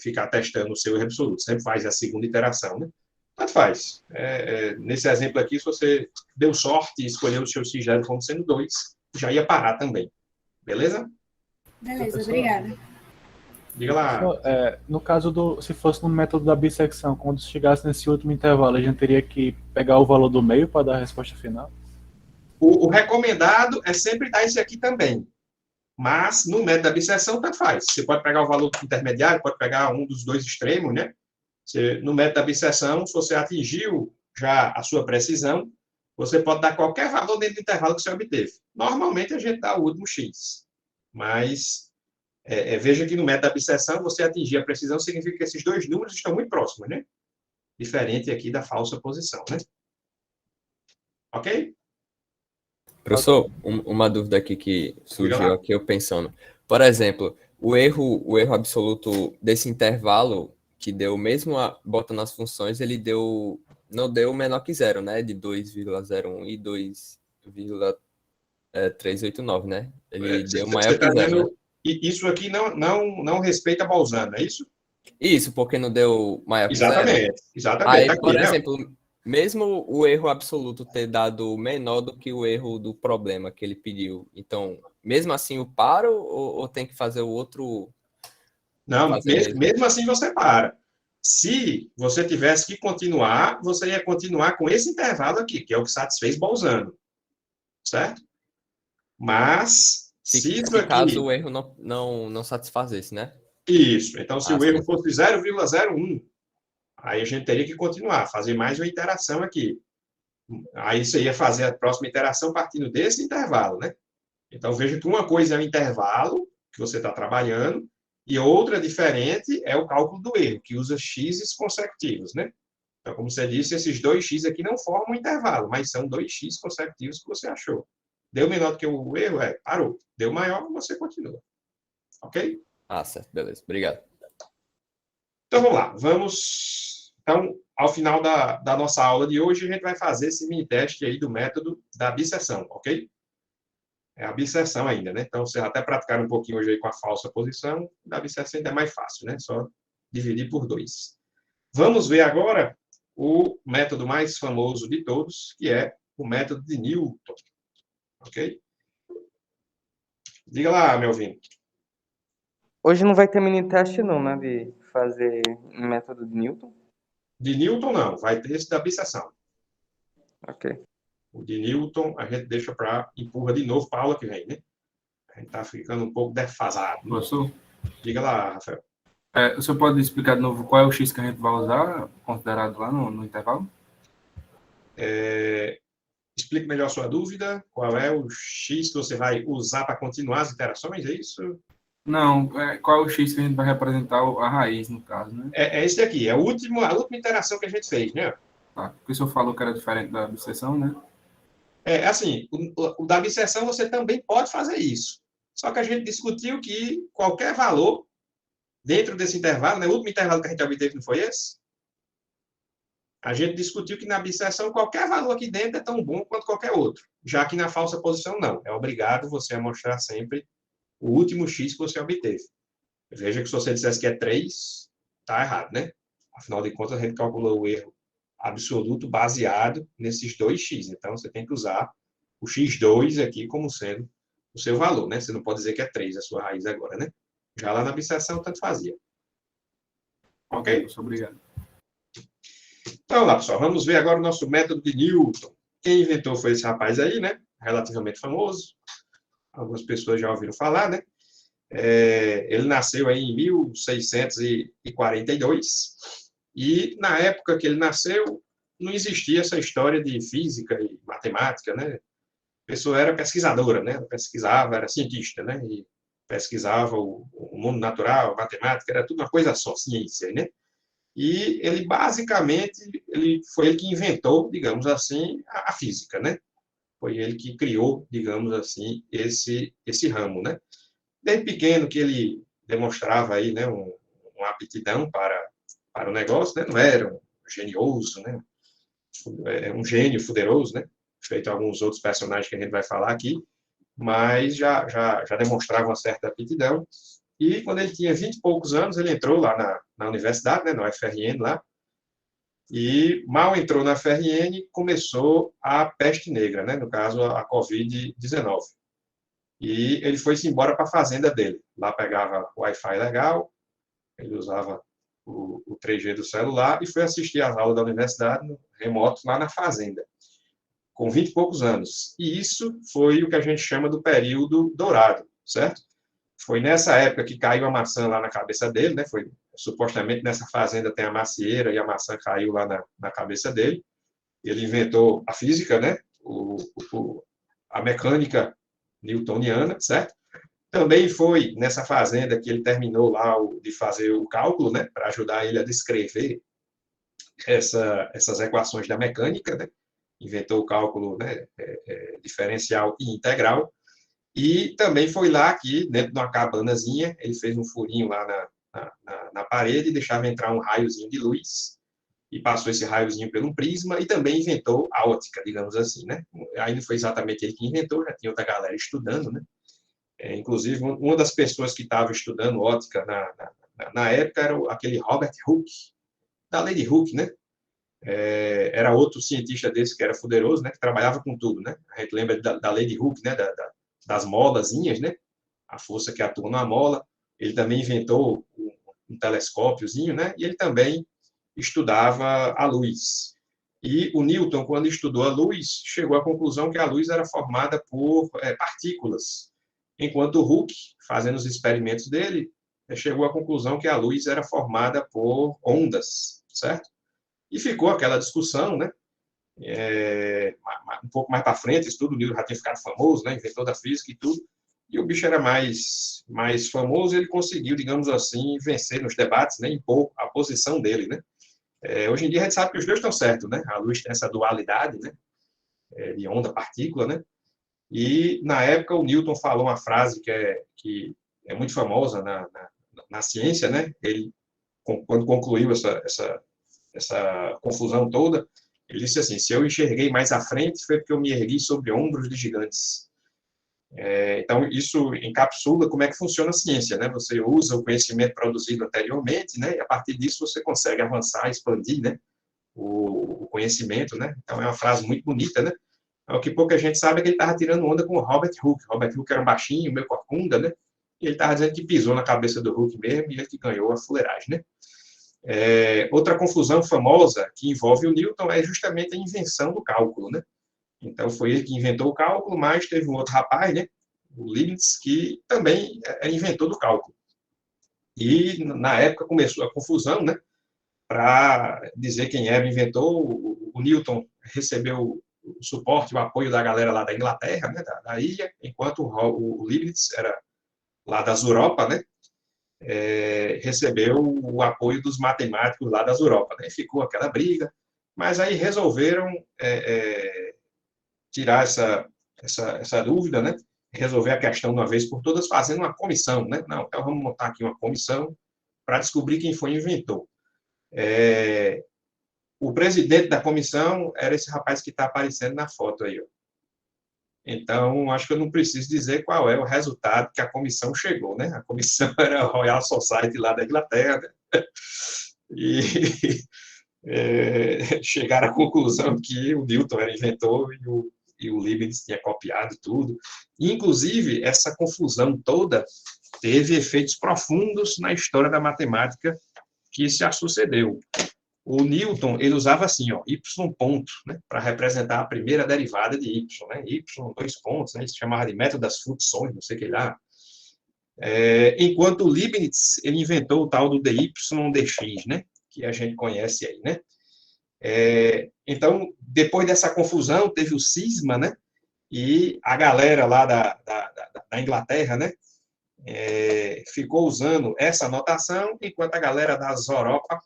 ficar testando o seu erro absoluto. Sempre faz a segunda iteração, né? Tanto faz. Nesse exemplo aqui, se você deu sorte e escolheu o seu x0 como sendo 2, já ia parar também. Beleza? Beleza, obrigada. Diga lá. No caso se fosse no método da bissecção, quando chegasse nesse último intervalo, a gente teria que pegar o valor do meio para dar a resposta final? O recomendado é sempre dar esse aqui também. Mas, no método da bissecção, tanto faz. Você pode pegar o valor intermediário, pode pegar um dos dois extremos, né? No método da bissecção, se você atingiu já a sua precisão, você pode dar qualquer valor dentro do intervalo que você obteve. Normalmente, a gente dá o último x. Mas, veja que no método da bissecção, você atingir a precisão significa que esses dois números estão muito próximos, né? Diferente aqui da falsa posição, né? Ok? Professor, uma dúvida aqui que surgiu aqui, eu pensando. Por exemplo, o erro absoluto desse intervalo, que deu mesmo botando as funções, ele não deu menor que zero, né? De 2,01 e 2,389, né? Ele deu maior que zero, né? Isso aqui não respeita Bolzano, é isso? Isso, porque não deu maior que zero. Exatamente. Aí, Tá aqui, por né? exemplo, mesmo o erro absoluto ter dado menor do que o erro do problema que ele pediu, então, mesmo assim eu paro ou tem que fazer o outro? Não, mesmo assim você para. Se você tivesse que continuar, você ia continuar com esse intervalo aqui, que é o que satisfez Bolzano. Certo? Mas, se isso aqui... caso o erro não satisfazesse, né? Isso. Então, se o erro fosse 0,01, aí a gente teria que continuar, fazer mais uma iteração aqui. Aí você ia fazer a próxima iteração partindo desse intervalo, né? Então, veja que uma coisa é o intervalo que você está trabalhando, e outra diferente é o cálculo do erro, que usa x's consecutivos, né? Então, como você disse, esses dois x aqui não formam um intervalo, mas são 2x consecutivos que você achou. Deu menor do que o erro? Parou. Deu maior, você continua. Ok? Certo. Beleza. Obrigado. Então, vamos lá. Então, ao final da nossa aula de hoje, a gente vai fazer esse mini-teste aí do método da bisseção, ok? É a bisseção ainda, né? Então, vocês até praticaram um pouquinho hoje aí com a falsa posição, da bisseção ainda é mais fácil, né? Só dividir por 2. Vamos ver agora o método mais famoso de todos, que é o método de Newton. Ok? Diga lá, Melvin. Hoje não vai ter mini-teste não, né? De fazer um método de Newton? De Newton, não. Vai ter esse da bisseção. Ok. O de Newton, a gente deixa empurra de novo para a aula que vem, né? A gente está ficando um pouco defasado. Né? Professor? Diga lá, Rafael. O senhor pode explicar de novo qual é o X que a gente vai usar, considerado lá no intervalo? Explique melhor a sua dúvida. Qual é o X que você vai usar para continuar as interações, é isso? Não, qual é o X que a gente vai representar a raiz, no caso, né? É esse daqui, é a última interação que a gente fez, né? Tá, porque o senhor falou que era diferente da absceção, né? Assim, o da bisseção você também pode fazer isso. Só que a gente discutiu que qualquer valor dentro desse intervalo, né? O último intervalo que a gente obteve não foi esse? A gente discutiu que na bisseção qualquer valor aqui dentro é tão bom quanto qualquer outro. Já que na falsa posição não. É obrigado você a mostrar sempre o último x que você obteve. Veja que se você dissesse que é 3, está errado, né? Afinal de contas, a gente calculou o erro absoluto baseado nesses 2x. Então, você tem que usar o x2 aqui como sendo o seu valor, né? Você não pode dizer que é 3 a sua raiz agora, né? Já lá na bisseção, tanto fazia. Ok? Obrigado. Então, lá, pessoal, vamos ver agora o nosso método de Newton. Quem inventou foi esse rapaz aí, né? Relativamente famoso. Algumas pessoas já ouviram falar, né? Ele nasceu aí em 1642 e na época que ele nasceu não existia essa história de física e matemática, né? A pessoa era pesquisadora, né? Ela pesquisava, era cientista, né? E pesquisava o mundo natural, a matemática, era tudo uma coisa só, ciência, né? E ele basicamente foi ele que inventou, digamos assim, a física, né? Foi ele que criou, digamos assim, esse ramo, né? Desde pequeno que ele demonstrava aí, né, uma aptidão para o negócio, né? Não era um genioso, né? Um gênio fuderoso, né? Feito alguns outros personagens que a gente vai falar aqui, mas já demonstrava uma certa aptidão. E quando ele tinha 20 e poucos anos, ele entrou lá na universidade, né, na UFRN lá, e mal entrou na UFRN, começou a peste negra, né, no caso a Covid-19. E ele foi-se embora para a fazenda dele. Lá pegava Wi-Fi legal, ele usava o 3G do celular e foi assistir às aulas da universidade no remoto lá na fazenda, com 20 e poucos anos. E isso foi o que a gente chama do período dourado, certo? Foi nessa época que caiu a maçã lá na cabeça dele, né? Foi supostamente nessa fazenda tem a macieira e a maçã caiu lá na cabeça dele. Ele inventou a física, né? A mecânica newtoniana, certo? Também foi nessa fazenda que ele terminou lá de fazer o cálculo, né? Para ajudar ele a descrever essas equações da mecânica, né? Inventou o cálculo, né? Diferencial e integral. E também foi lá que, dentro de uma cabanazinha, ele fez um furinho lá na parede e deixava entrar um raiozinho de luz e passou esse raiozinho pelo prisma e também inventou a ótica, digamos assim, né? Aí não foi exatamente ele que inventou, já tinha outra galera estudando, né? Inclusive, uma das pessoas que estava estudando ótica na época era aquele Robert Hooke, da Lady Hooke, né? Era outro cientista desse que era fuderoso, né? Que trabalhava com tudo, né? A gente lembra da Lady Hooke, né? Das molazinhas, né? A força que atua na mola. Ele também inventou um telescópiozinho, né? E ele também estudava a luz. E o Newton, quando estudou a luz, chegou à conclusão que a luz era formada por partículas, enquanto o Hooke, fazendo os experimentos dele, chegou à conclusão que a luz era formada por ondas, certo? E ficou aquela discussão, né? Um pouco mais para frente, isso tudo, o Newton já tinha ficado famoso, né? Inventor da física e tudo, e o bicho era mais famoso, e ele conseguiu, digamos assim, vencer nos debates, né? Impor a posição dele, né? Hoje em dia a gente sabe que os dois estão certos, né? A luz tem essa dualidade, né? De onda-partícula, né? E na época o Newton falou uma frase que é muito famosa na ciência, né? Ele, quando concluiu essa confusão toda, ele disse assim: se eu enxerguei mais à frente, foi porque eu me ergui sobre ombros de gigantes. Então, isso encapsula como é que funciona a ciência, né? Você usa o conhecimento produzido anteriormente, né? E a partir disso você consegue avançar, expandir, né? O conhecimento, né? Então, é uma frase muito bonita, né? O que pouca gente sabe é que ele estava tirando onda com o Robert Hooke. Robert Hooke era um baixinho, meio corcunda, né? E ele estava dizendo que pisou na cabeça do Hooke mesmo e ele que ganhou a fuleiragem, né? Outra confusão famosa que envolve o Newton é justamente a invenção do cálculo, né? Então, foi ele que inventou o cálculo, mas teve um outro rapaz, né? O Leibniz, que também é inventor do cálculo. E, na época, começou a confusão, né? Para dizer quem era o inventor, o Newton recebeu o suporte, o apoio da galera lá da Inglaterra, né? Da ilha, enquanto o Leibniz era lá das Europa, né? Recebeu o apoio dos matemáticos lá das Europa, né? Ficou aquela briga, mas aí resolveram tirar essa dúvida, né? Resolver a questão de uma vez por todas, fazendo uma comissão, né? Não, então vamos montar aqui uma comissão para descobrir quem foi o inventor. O presidente da comissão era esse rapaz que está aparecendo na foto aí, ó. Então, acho que eu não preciso dizer qual é o resultado que a comissão chegou, né? A comissão era a Royal Society lá da Inglaterra, né? E chegaram à conclusão que o Newton era inventor e o Leibniz tinha copiado tudo. Inclusive, essa confusão toda teve efeitos profundos na história da matemática que se sucedeu. o Newton, ele usava assim, ó, y ponto, né, para representar a primeira derivada de y, né, y, 2 pontos, né, ele se chamava de método das fluxões, não sei o que lá. Enquanto o Leibniz, ele inventou o tal do dy dx, né, que a gente conhece aí, né. Então, depois dessa confusão, teve o cisma, né, e a galera lá da Inglaterra, né, ficou usando essa notação, enquanto a galera da Zoropa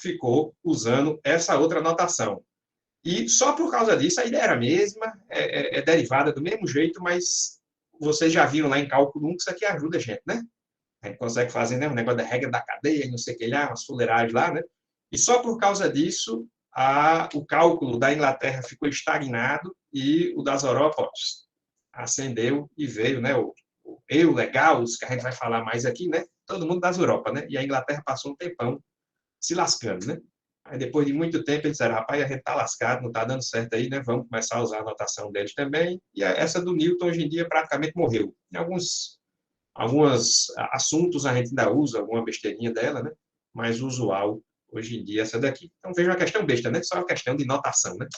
ficou usando essa outra notação. E só por causa disso, a ideia era a mesma, é derivada do mesmo jeito, mas vocês já viram lá em cálculo 1 que isso aqui ajuda a gente, né? A gente consegue fazer, né, um negócio da regra da cadeia, não sei o que lá, umas fuleiragens lá, né? E só por causa disso, o cálculo da Inglaterra ficou estagnado e o das Europa ascendeu e veio, né? O Euler, Gauss, que a gente vai falar mais aqui, né? Todo mundo das Europa, né? E a Inglaterra passou um tempão se lascando, né? Aí depois de muito tempo eles disseram, rapaz, a gente tá lascado, não tá dando certo aí, né? Vamos começar a usar a notação deles também. E essa do Newton hoje em dia praticamente morreu. Em alguns assuntos a gente ainda usa alguma besteirinha dela, né? Mas o usual hoje em dia é essa daqui. Então veja uma questão besta, né? Só uma questão de notação, né?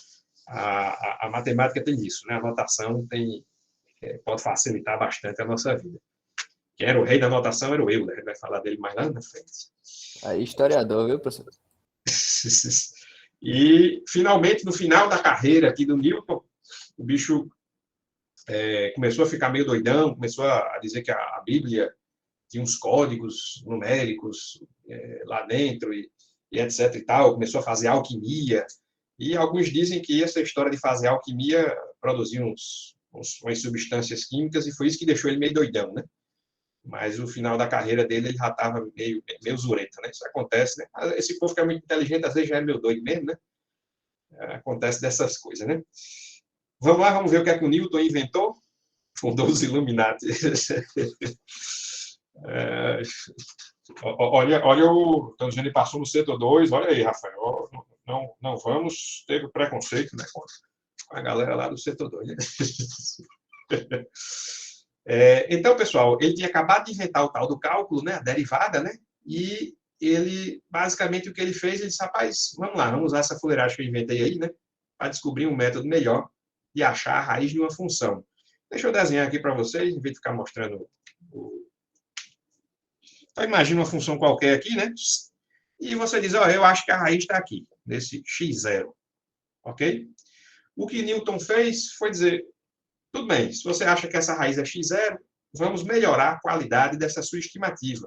A matemática tem isso, né? A notação pode facilitar bastante a nossa vida. Quem era o rei da notação era o Euler, a gente vai falar dele mais lá na frente. Aí, historiador, viu, professor? E, finalmente, no final da carreira aqui do Newton, o bicho começou a ficar meio doidão, começou a dizer que a Bíblia tinha uns códigos numéricos lá dentro, e etc e tal, começou a fazer alquimia, e alguns dizem que essa história de fazer alquimia produziu umas substâncias químicas, e foi isso que deixou ele meio doidão, né? Mas no final da carreira dele, ele já estava meio zureta, né? Isso acontece, né? Esse povo que é muito inteligente, às vezes já é meio doido mesmo, né? Acontece dessas coisas, né? Vamos lá, vamos ver o que é que o Newton inventou. Fundou os Illuminati. Olha estão dizendo que passou no setor 2, olha aí, Rafael, não vamos ter preconceito, né, com a galera lá do setor 2, né? Então, pessoal, ele tinha acabado de inventar o tal do cálculo, né, a derivada, né, e ele, basicamente, o que ele fez, ele disse, rapaz, vamos lá, vamos usar essa fuleiragem que eu inventei aí, né, para descobrir um método melhor de achar a raiz de uma função. Deixa eu desenhar aqui para vocês, em vez de ficar mostrando Então, imagina uma função qualquer aqui, né, e você diz, eu acho que a raiz está aqui, nesse x0, ok? O que Newton fez foi dizer, tudo bem, se você acha que essa raiz é x0, vamos melhorar a qualidade dessa sua estimativa.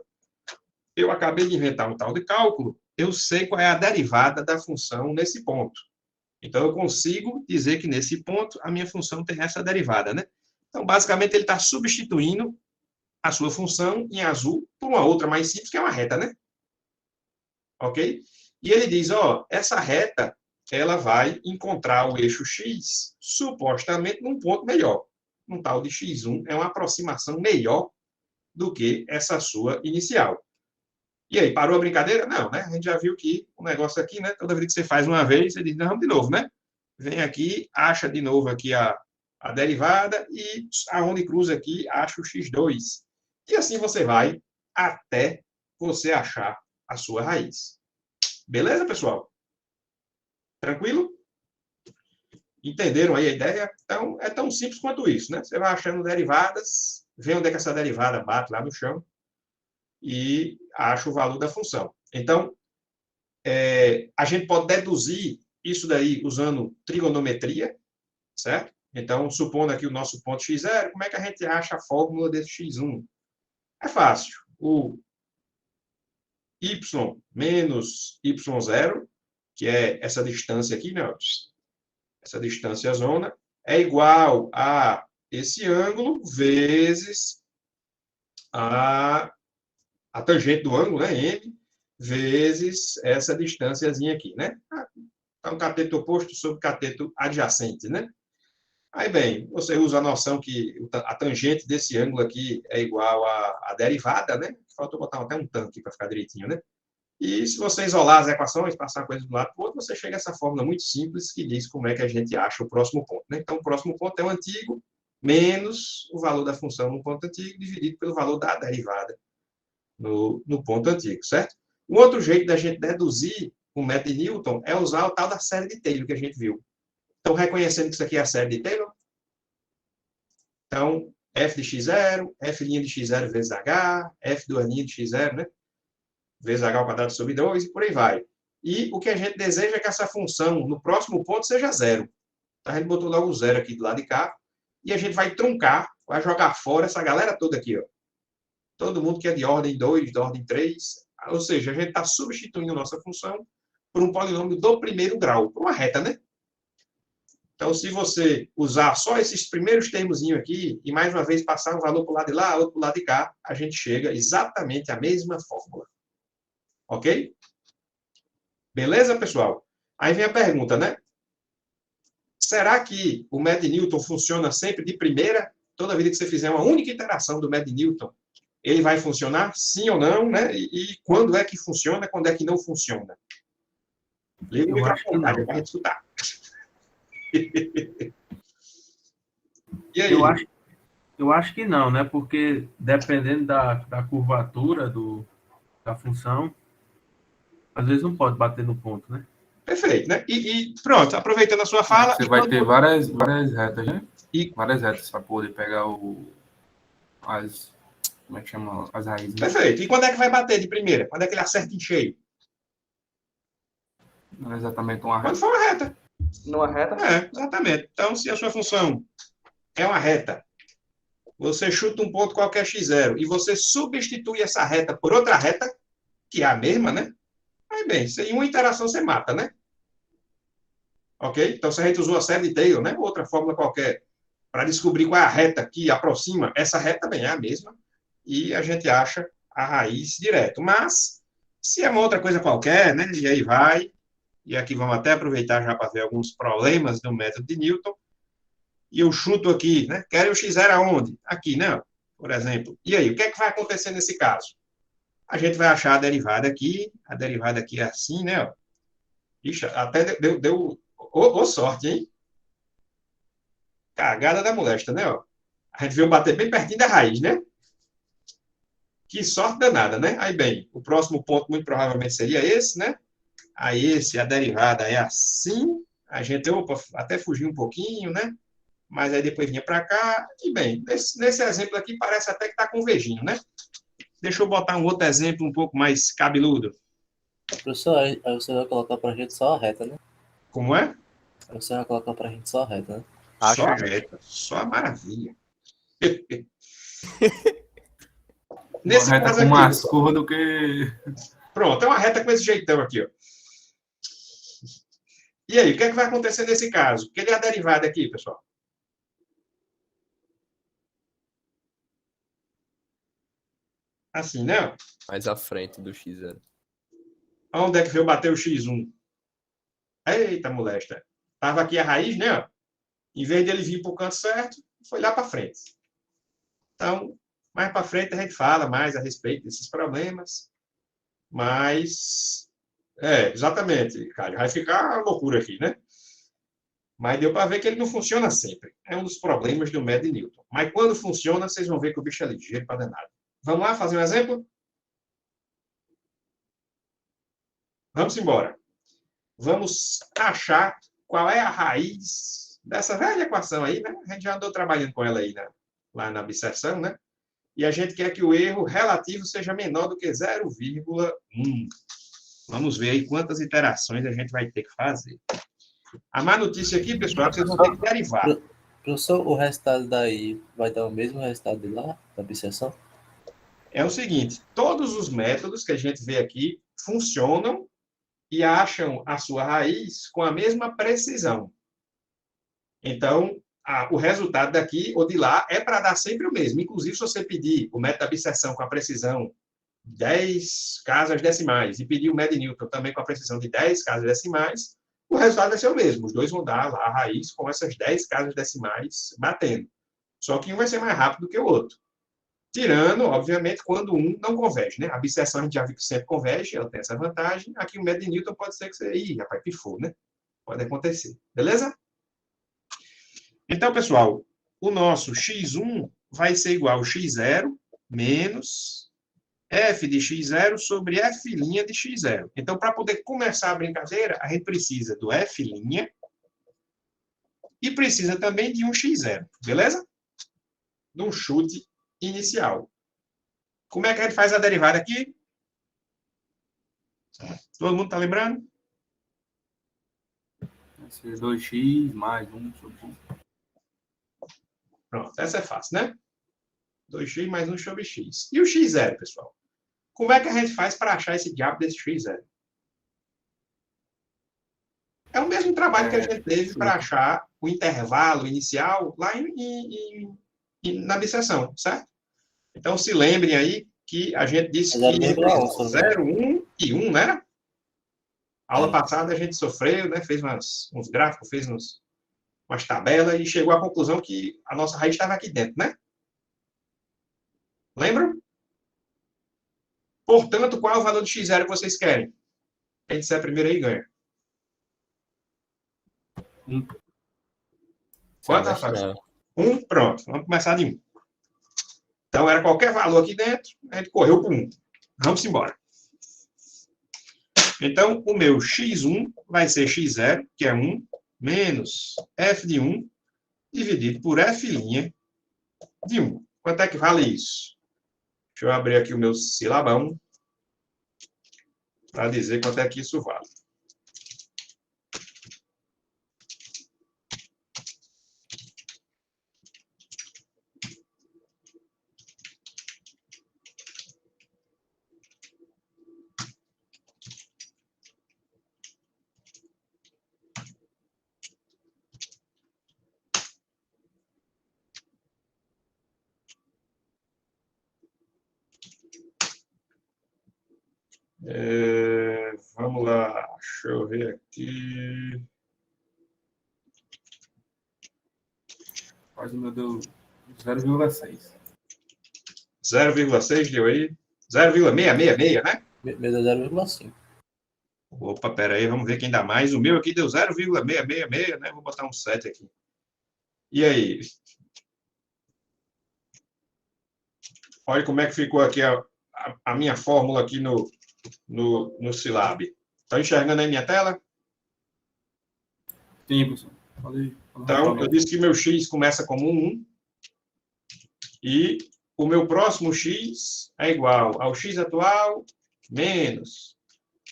Eu acabei de inventar um tal de cálculo, eu sei qual é a derivada da função nesse ponto. Então, eu consigo dizer que nesse ponto a minha função tem essa derivada, né? Então, basicamente, ele está substituindo a sua função em azul por uma outra mais simples, que é uma reta, né? Ok? E ele diz, essa reta ela vai encontrar o eixo x, supostamente, num ponto melhor. Um tal de x1 é uma aproximação melhor do que essa sua inicial. E aí, parou a brincadeira? Não, né? A gente já viu que o negócio aqui, né? Toda vez que você faz uma vez, você diz, não, vamos de novo, né? Vem aqui, acha de novo aqui a derivada e aonde cruza aqui, acha o x2. E assim você vai até você achar a sua raiz. Beleza, pessoal? Tranquilo? Entenderam aí a ideia? Então, é tão simples quanto isso, né? Você vai achando derivadas, vê onde é que essa derivada bate lá no chão e acha o valor da função. Então, a gente pode deduzir isso daí usando trigonometria, certo? Então, supondo aqui o nosso ponto x0, como é que a gente acha a fórmula desse x1? É fácil. O y menos y0, que é essa distância aqui, né? Essa distância zona, é igual a esse ângulo vezes a tangente do ângulo, né? M, vezes essa distânciazinha aqui, né? Então, cateto oposto sobre cateto adjacente, né? Aí, bem, você usa a noção que a tangente desse ângulo aqui é igual à derivada, né? Faltou botar até um tanque para ficar direitinho, né? E se você isolar as equações, passar a coisa do lado para o outro, você chega a essa fórmula muito simples que diz como é que a gente acha o próximo ponto, né? Então, o próximo ponto é o antigo menos o valor da função no ponto antigo dividido pelo valor da derivada no ponto antigo, certo? O outro jeito da gente deduzir o método de Newton é usar o tal da série de Taylor que a gente viu. Então, reconhecendo que isso aqui é a série de Taylor, então, f de x0, f' de x0 vezes h, f do de x0, né? Vezes h ao quadrado sobre 2, e por aí vai. E o que a gente deseja é que essa função, no próximo ponto, seja zero. Então, a gente botou logo o zero aqui do lado de cá, e a gente vai truncar, vai jogar fora essa galera toda aqui, ó. Todo mundo que é de ordem 2, de ordem 3, ou seja, a gente está substituindo nossa função por um polinômio do primeiro grau, por uma reta, né? Então, se você usar só esses primeiros termozinhos aqui, e mais uma vez passar um valor para o lado de lá, outro para o lado de cá, a gente chega exatamente à mesma fórmula. Ok? Beleza, pessoal? Aí vem a pergunta, né? Será que o método de Newton funciona sempre de primeira? Toda vez que você fizer uma única iteração do método de Newton, ele vai funcionar? Sim ou não, né? E quando é que funciona, quando é que não funciona? Liga o microfone para a gente escutar. E aí? Eu acho que não, né? Porque dependendo da curvatura da função, às vezes não pode bater no ponto, né? Perfeito, né? E pronto, aproveitando a sua fala... Você vai ter várias retas, né? Várias retas para poder pegar as... Como é que chama? As raízes. Né? Perfeito. E quando é que vai bater de primeira? Quando é que ele acerta em cheio? Não é exatamente uma reta. Quando for uma reta. Numa reta? É, exatamente. Então, se a sua função é uma reta, você chuta um ponto qualquer x0 e você substitui essa reta por outra reta, que é a mesma, né? Aí, bem, em uma interação você mata, né? Ok? Então, se a gente usou a série de Taylor, né? Outra fórmula qualquer, para descobrir qual é a reta que aproxima, essa reta também é a mesma, e a gente acha a raiz direto. Mas, se é uma outra coisa qualquer, né? E aí vai... E aqui vamos até aproveitar já para ver alguns problemas do método de Newton. E eu chuto aqui, né? Quero o x0 aonde? Aqui, né? Por exemplo. E aí, o que é que vai acontecer nesse caso? A gente vai achar a derivada aqui é assim, né? Ixi, até deu sorte, hein? Cagada da molesta, né? A gente veio bater bem pertinho da raiz, né? Que sorte danada, né? Aí, bem, o próximo ponto muito provavelmente seria esse, né? Aí, a derivada é assim, a gente, até fugiu um pouquinho, né? Mas aí depois vinha para cá, e bem, nesse exemplo aqui parece até que está convergindo, né? Deixa eu botar um outro exemplo um pouco mais cabeludo. Professor, aí você vai colocar para a gente só a reta, né? Como é? Aí você vai colocar para a gente só a reta, né? Só a reta, só a maravilha. Nesse uma reta caso com aqui, mais curva do que... Pronto, é uma reta com esse jeitão aqui, ó. E aí, o que é que vai acontecer nesse caso? Porque ele é a derivada aqui, pessoal. Assim, né? Mais à frente do x0. Onde é que veio bater o x1? Eita, molesta. Estava aqui a raiz, né? Em vez de ele vir para o canto certo, foi lá para frente. Então, mais para frente a gente fala mais a respeito desses problemas. Mas... exatamente, cara. Vai ficar uma loucura aqui, né? Mas deu para ver que ele não funciona sempre. É um dos problemas do método de Newton. Mas quando funciona, vocês vão ver que o bicho é ligeiro para danado. Vamos lá fazer um exemplo? Vamos embora. Vamos achar qual é a raiz dessa velha equação aí, né? A gente já andou trabalhando com ela aí, né? Lá na bisseção, né? E a gente quer que o erro relativo seja menor do que 0,1. Vamos ver aí quantas iterações a gente vai ter que fazer. A má notícia aqui, pessoal, é que vocês vão ter que derivar. Professor, o resultado daí vai dar o mesmo resultado de lá, da bisseção? É o seguinte, todos os métodos que a gente vê aqui funcionam e acham a sua raiz com a mesma precisão. Então, o resultado daqui ou de lá é para dar sempre o mesmo. Inclusive, se você pedir o método da bisseção com a precisão 10 casas decimais e pedir o método de Newton também com a precisão de 10 casas decimais, o resultado vai ser o mesmo. Os dois vão dar lá a raiz com essas 10 casas decimais batendo. Só que um vai ser mais rápido do que o outro. Tirando, obviamente, quando um não converge, né? A bisseção a gente já viu que sempre converge, ela tem essa vantagem. Aqui o método de Newton pode ser que você... Ih, rapaz, pifou, né? Pode acontecer. Beleza? Então, pessoal, o nosso x1 vai ser igual a x0 menos f de x0 sobre f' de x0. Então, para poder começar a brincadeira, a gente precisa do f' e precisa também de um x0, beleza? De um chute inicial. Como é que a gente faz a derivada aqui? Todo mundo está lembrando? Vai ser 2x mais 1 sobre x. Pronto, essa é fácil, né? 2x mais 1 sobre x. E o x0, pessoal? Como é que a gente faz para achar esse diabo desse x0? É o mesmo trabalho que a gente teve para achar o intervalo inicial lá na bisseção, certo? Então, se lembrem aí que a gente disse que 0, 1 e 1, né? Aula passada a gente sofreu, né? Fez uns gráficos, fez umas tabelas e chegou à conclusão que a nossa raiz estava aqui dentro, né? Lembram? Portanto, qual é o valor de x0 que vocês querem? Quem disser primeiro aí ganha. Quanto, Rafael? 1, pronto. Vamos começar de 1. Então, era qualquer valor aqui dentro, a gente correu para 1. Vamos embora. Então, o meu x1 vai ser x0, que é 1, menos f de 1, dividido por f' de 1. Quanto é que vale isso? Deixa eu abrir aqui o meu silabão para dizer quanto é que isso vale. Vamos lá, deixa eu ver aqui. Quase meu deu 0,6. 0,6 deu aí? 0,666, né? Meu deu 0,5. Opa, pera aí, vamos ver quem dá mais. O meu aqui deu 0,666, né? Vou botar um 7 aqui. E aí? Olha como é que ficou aqui a minha fórmula aqui no Silab. Está enxergando aí minha tela? Sim, professor. Falei. Então, eu disse que meu x começa como 1 e o meu próximo x é igual ao x atual menos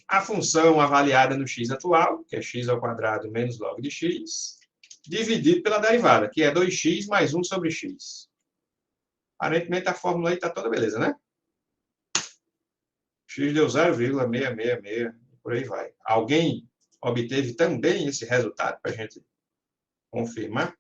a função avaliada no x atual, que é x² menos log de x, dividido pela derivada, que é 2x mais 1 sobre x. Aparentemente, a fórmula aí está toda beleza, né? X deu 0,666, por aí vai. Alguém obteve também esse resultado para a gente confirmar?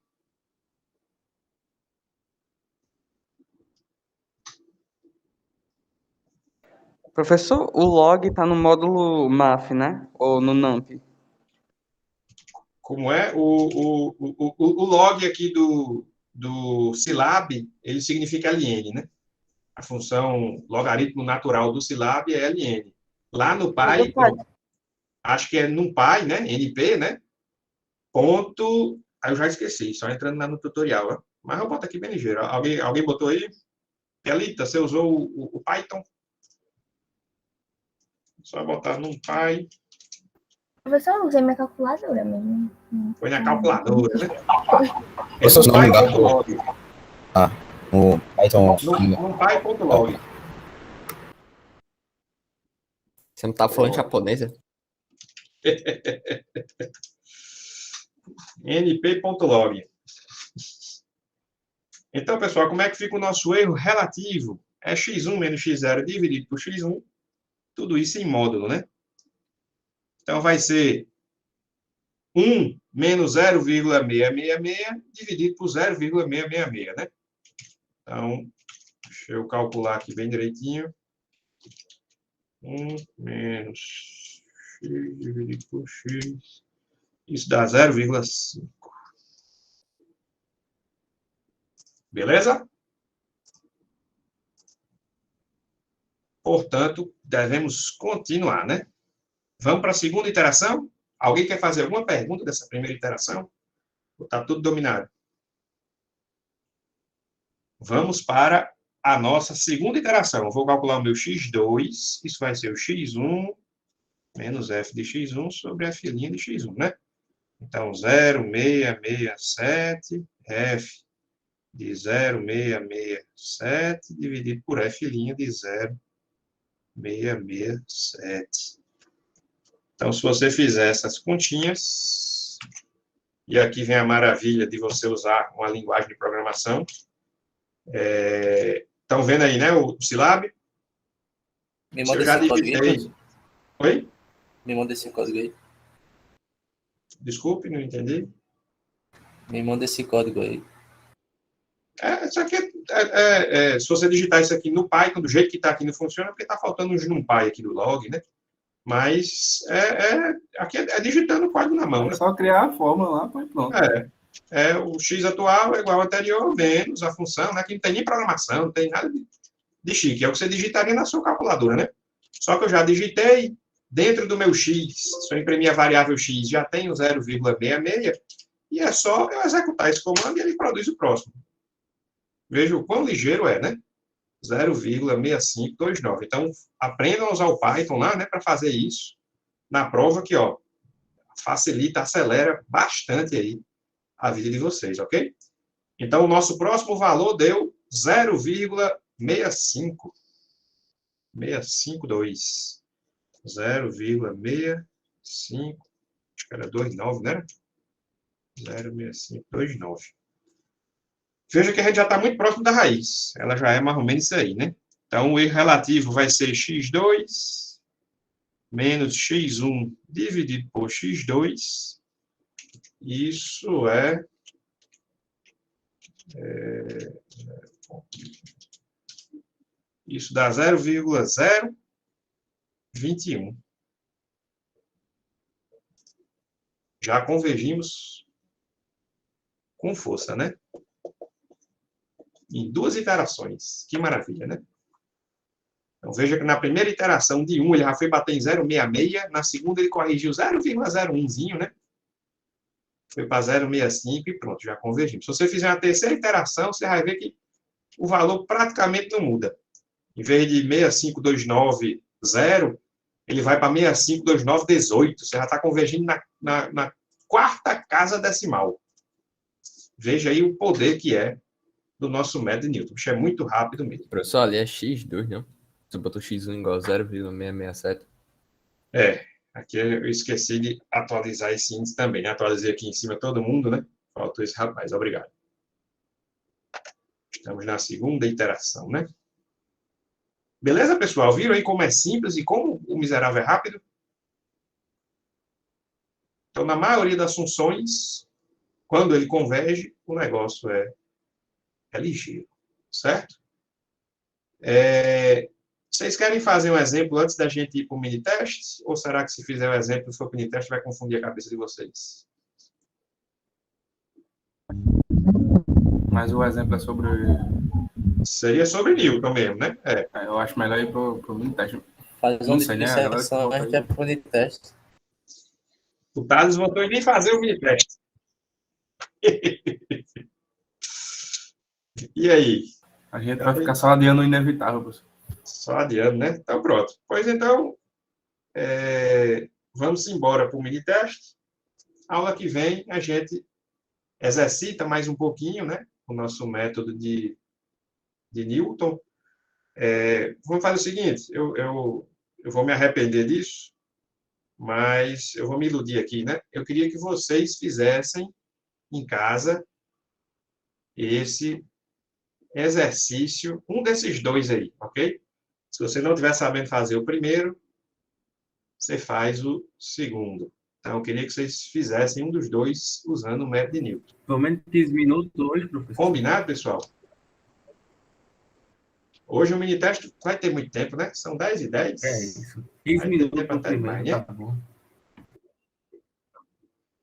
Professor, o log está no módulo MAF, né? Ou no NUMP? Como é? O log aqui do Silab, ele significa ln, né? A função logaritmo natural do Silab é ln. Lá no Py, acho que é NumPy, né? NP, né? Ponto... Aí eu já esqueci, só entrando lá no tutorial. Ó. Mas eu boto aqui bem ligeiro. Alguém botou aí? Pelita, você usou o Python? Só botar NumPy. Eu só usei minha calculadora mesmo. Foi na calculadora, né? Professor, se não me engano, NumPy.log. o Python. NumPy.log. Você não tá falando japonês, né? np.log. Então, pessoal, como é que fica o nosso erro relativo? É x1 menos x0 dividido por x1. Tudo isso em módulo, né? Então, vai ser 1 menos 0,666 dividido por 0,666, né? Então, deixa eu calcular aqui bem direitinho. 1 menos x dividido por x. Isso dá 0,5. Beleza? Portanto, devemos continuar, né? Vamos para a segunda iteração? Alguém quer fazer alguma pergunta dessa primeira iteração? Ou está tudo dominado? Vamos para a nossa segunda iteração. Eu vou calcular o meu x2, isso vai ser o x1 menos f de x1 sobre f' de x1, né? Então, 0,667 f de 0,667 dividido por f' de 0,667. Então, se você fizer essas continhas, e aqui vem a maravilha de você usar uma linguagem de programação. Estão vendo aí, né, o Scilab? Me Se manda eu já esse código aí, digitei... professor. Oi? Me manda esse código aí. Desculpe, não entendi. Me manda esse código aí. Isso aqui se você digitar isso aqui no Python, do jeito que está aqui, não funciona, porque está faltando um NumPy aqui do log, né? Mas aqui é digitando o código na mão, É né? só criar a fórmula lá, pronto. O x atual é igual ao anterior, menos a função, né? Que não tem nem programação, não tem nada de chique. É o que você digitaria na sua calculadora, né? Só que eu já digitei, dentro do meu x, se eu imprimir a variável x, já tem o 0,66, e é só eu executar esse comando e ele produz o próximo. Veja o quão ligeiro é, né? 0,6529. Então, aprendam a usar o Python lá, né, para fazer isso. Na prova que, ó, facilita, acelera bastante aí a vida de vocês, ok? Então, o nosso próximo valor deu 0,65. 652. 0,65. Acho que era 29, né? 0,6529. Veja que a gente já está muito próximo da raiz. Ela já é mais ou menos isso aí, né? Então, o erro relativo vai ser x2 menos x1 dividido por x2. Isso isso dá 0,021. Já convergimos com força, né? Em 2 iterações. Que maravilha, né? Então, veja que na primeira iteração de 1, ele já foi bater em 0,66. Na segunda, ele corrigiu 0,01zinho, né? Foi para 0,65 e pronto, já convergimos. Se você fizer uma terceira iteração, você vai ver que o valor praticamente não muda. Em vez de 65290, ele vai para 6529018. Você já está convergindo na quarta casa decimal. Veja aí o poder que é do nosso método de Newton. Isso é muito rápido mesmo. Professor, ali é x2, não? Você botou x1 igual a 0,667. Aqui eu esqueci de atualizar esse índice também. Atualizei aqui em cima todo mundo, né? Faltou esse rapaz, obrigado. Estamos na segunda iteração, né? Beleza, pessoal? Viram aí como é simples e como o miserável é rápido? Então, na maioria das funções, quando ele converge, o negócio é ligeiro, certo? Vocês querem fazer um exemplo antes da gente ir para o mini-teste? Ou será que se fizer o exemplo e for para o mini-teste vai confundir a cabeça de vocês? Mas o exemplo é sobre... Seria sobre Newton mesmo, né? Eu acho melhor ir pro mini-teste. Faz Não uma sei, né? A galera que dissertação, volta a gente é aí. pro teste. O Thales voltou e nem fazer o mini-teste. E aí? A gente vai ficar só adiando o inevitável, professor. Só adiando, né? Então, pronto. Pois então, vamos embora para o mini-teste. Aula que vem, a gente exercita mais um pouquinho, né? O nosso método de Newton. Vamos fazer o seguinte, eu vou me arrepender disso, mas eu vou me iludir aqui, né? Eu queria que vocês fizessem em casa esse exercício, um desses dois aí, ok? Se você não estiver sabendo fazer o primeiro, você faz o segundo. Então, eu queria que vocês fizessem um dos dois usando o método de Newton. Pelo menos 15 minutos hoje, professor. Combinado, pessoal? Hoje o mini-teste vai ter muito tempo, né? São 10h10. É isso. 15 minutos no primeiro, tá bom.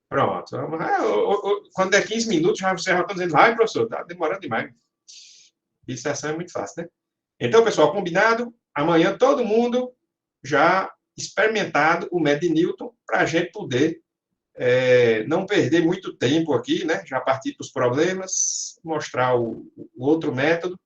Pronto. Quando é 15 minutos, você já está dizendo, ai, professor, está demorando demais. Inserção é muito fácil, né? Então, pessoal, combinado? Amanhã todo mundo já experimentado o método de Newton para a gente poder não perder muito tempo aqui, né? Já partir para os problemas, mostrar o outro método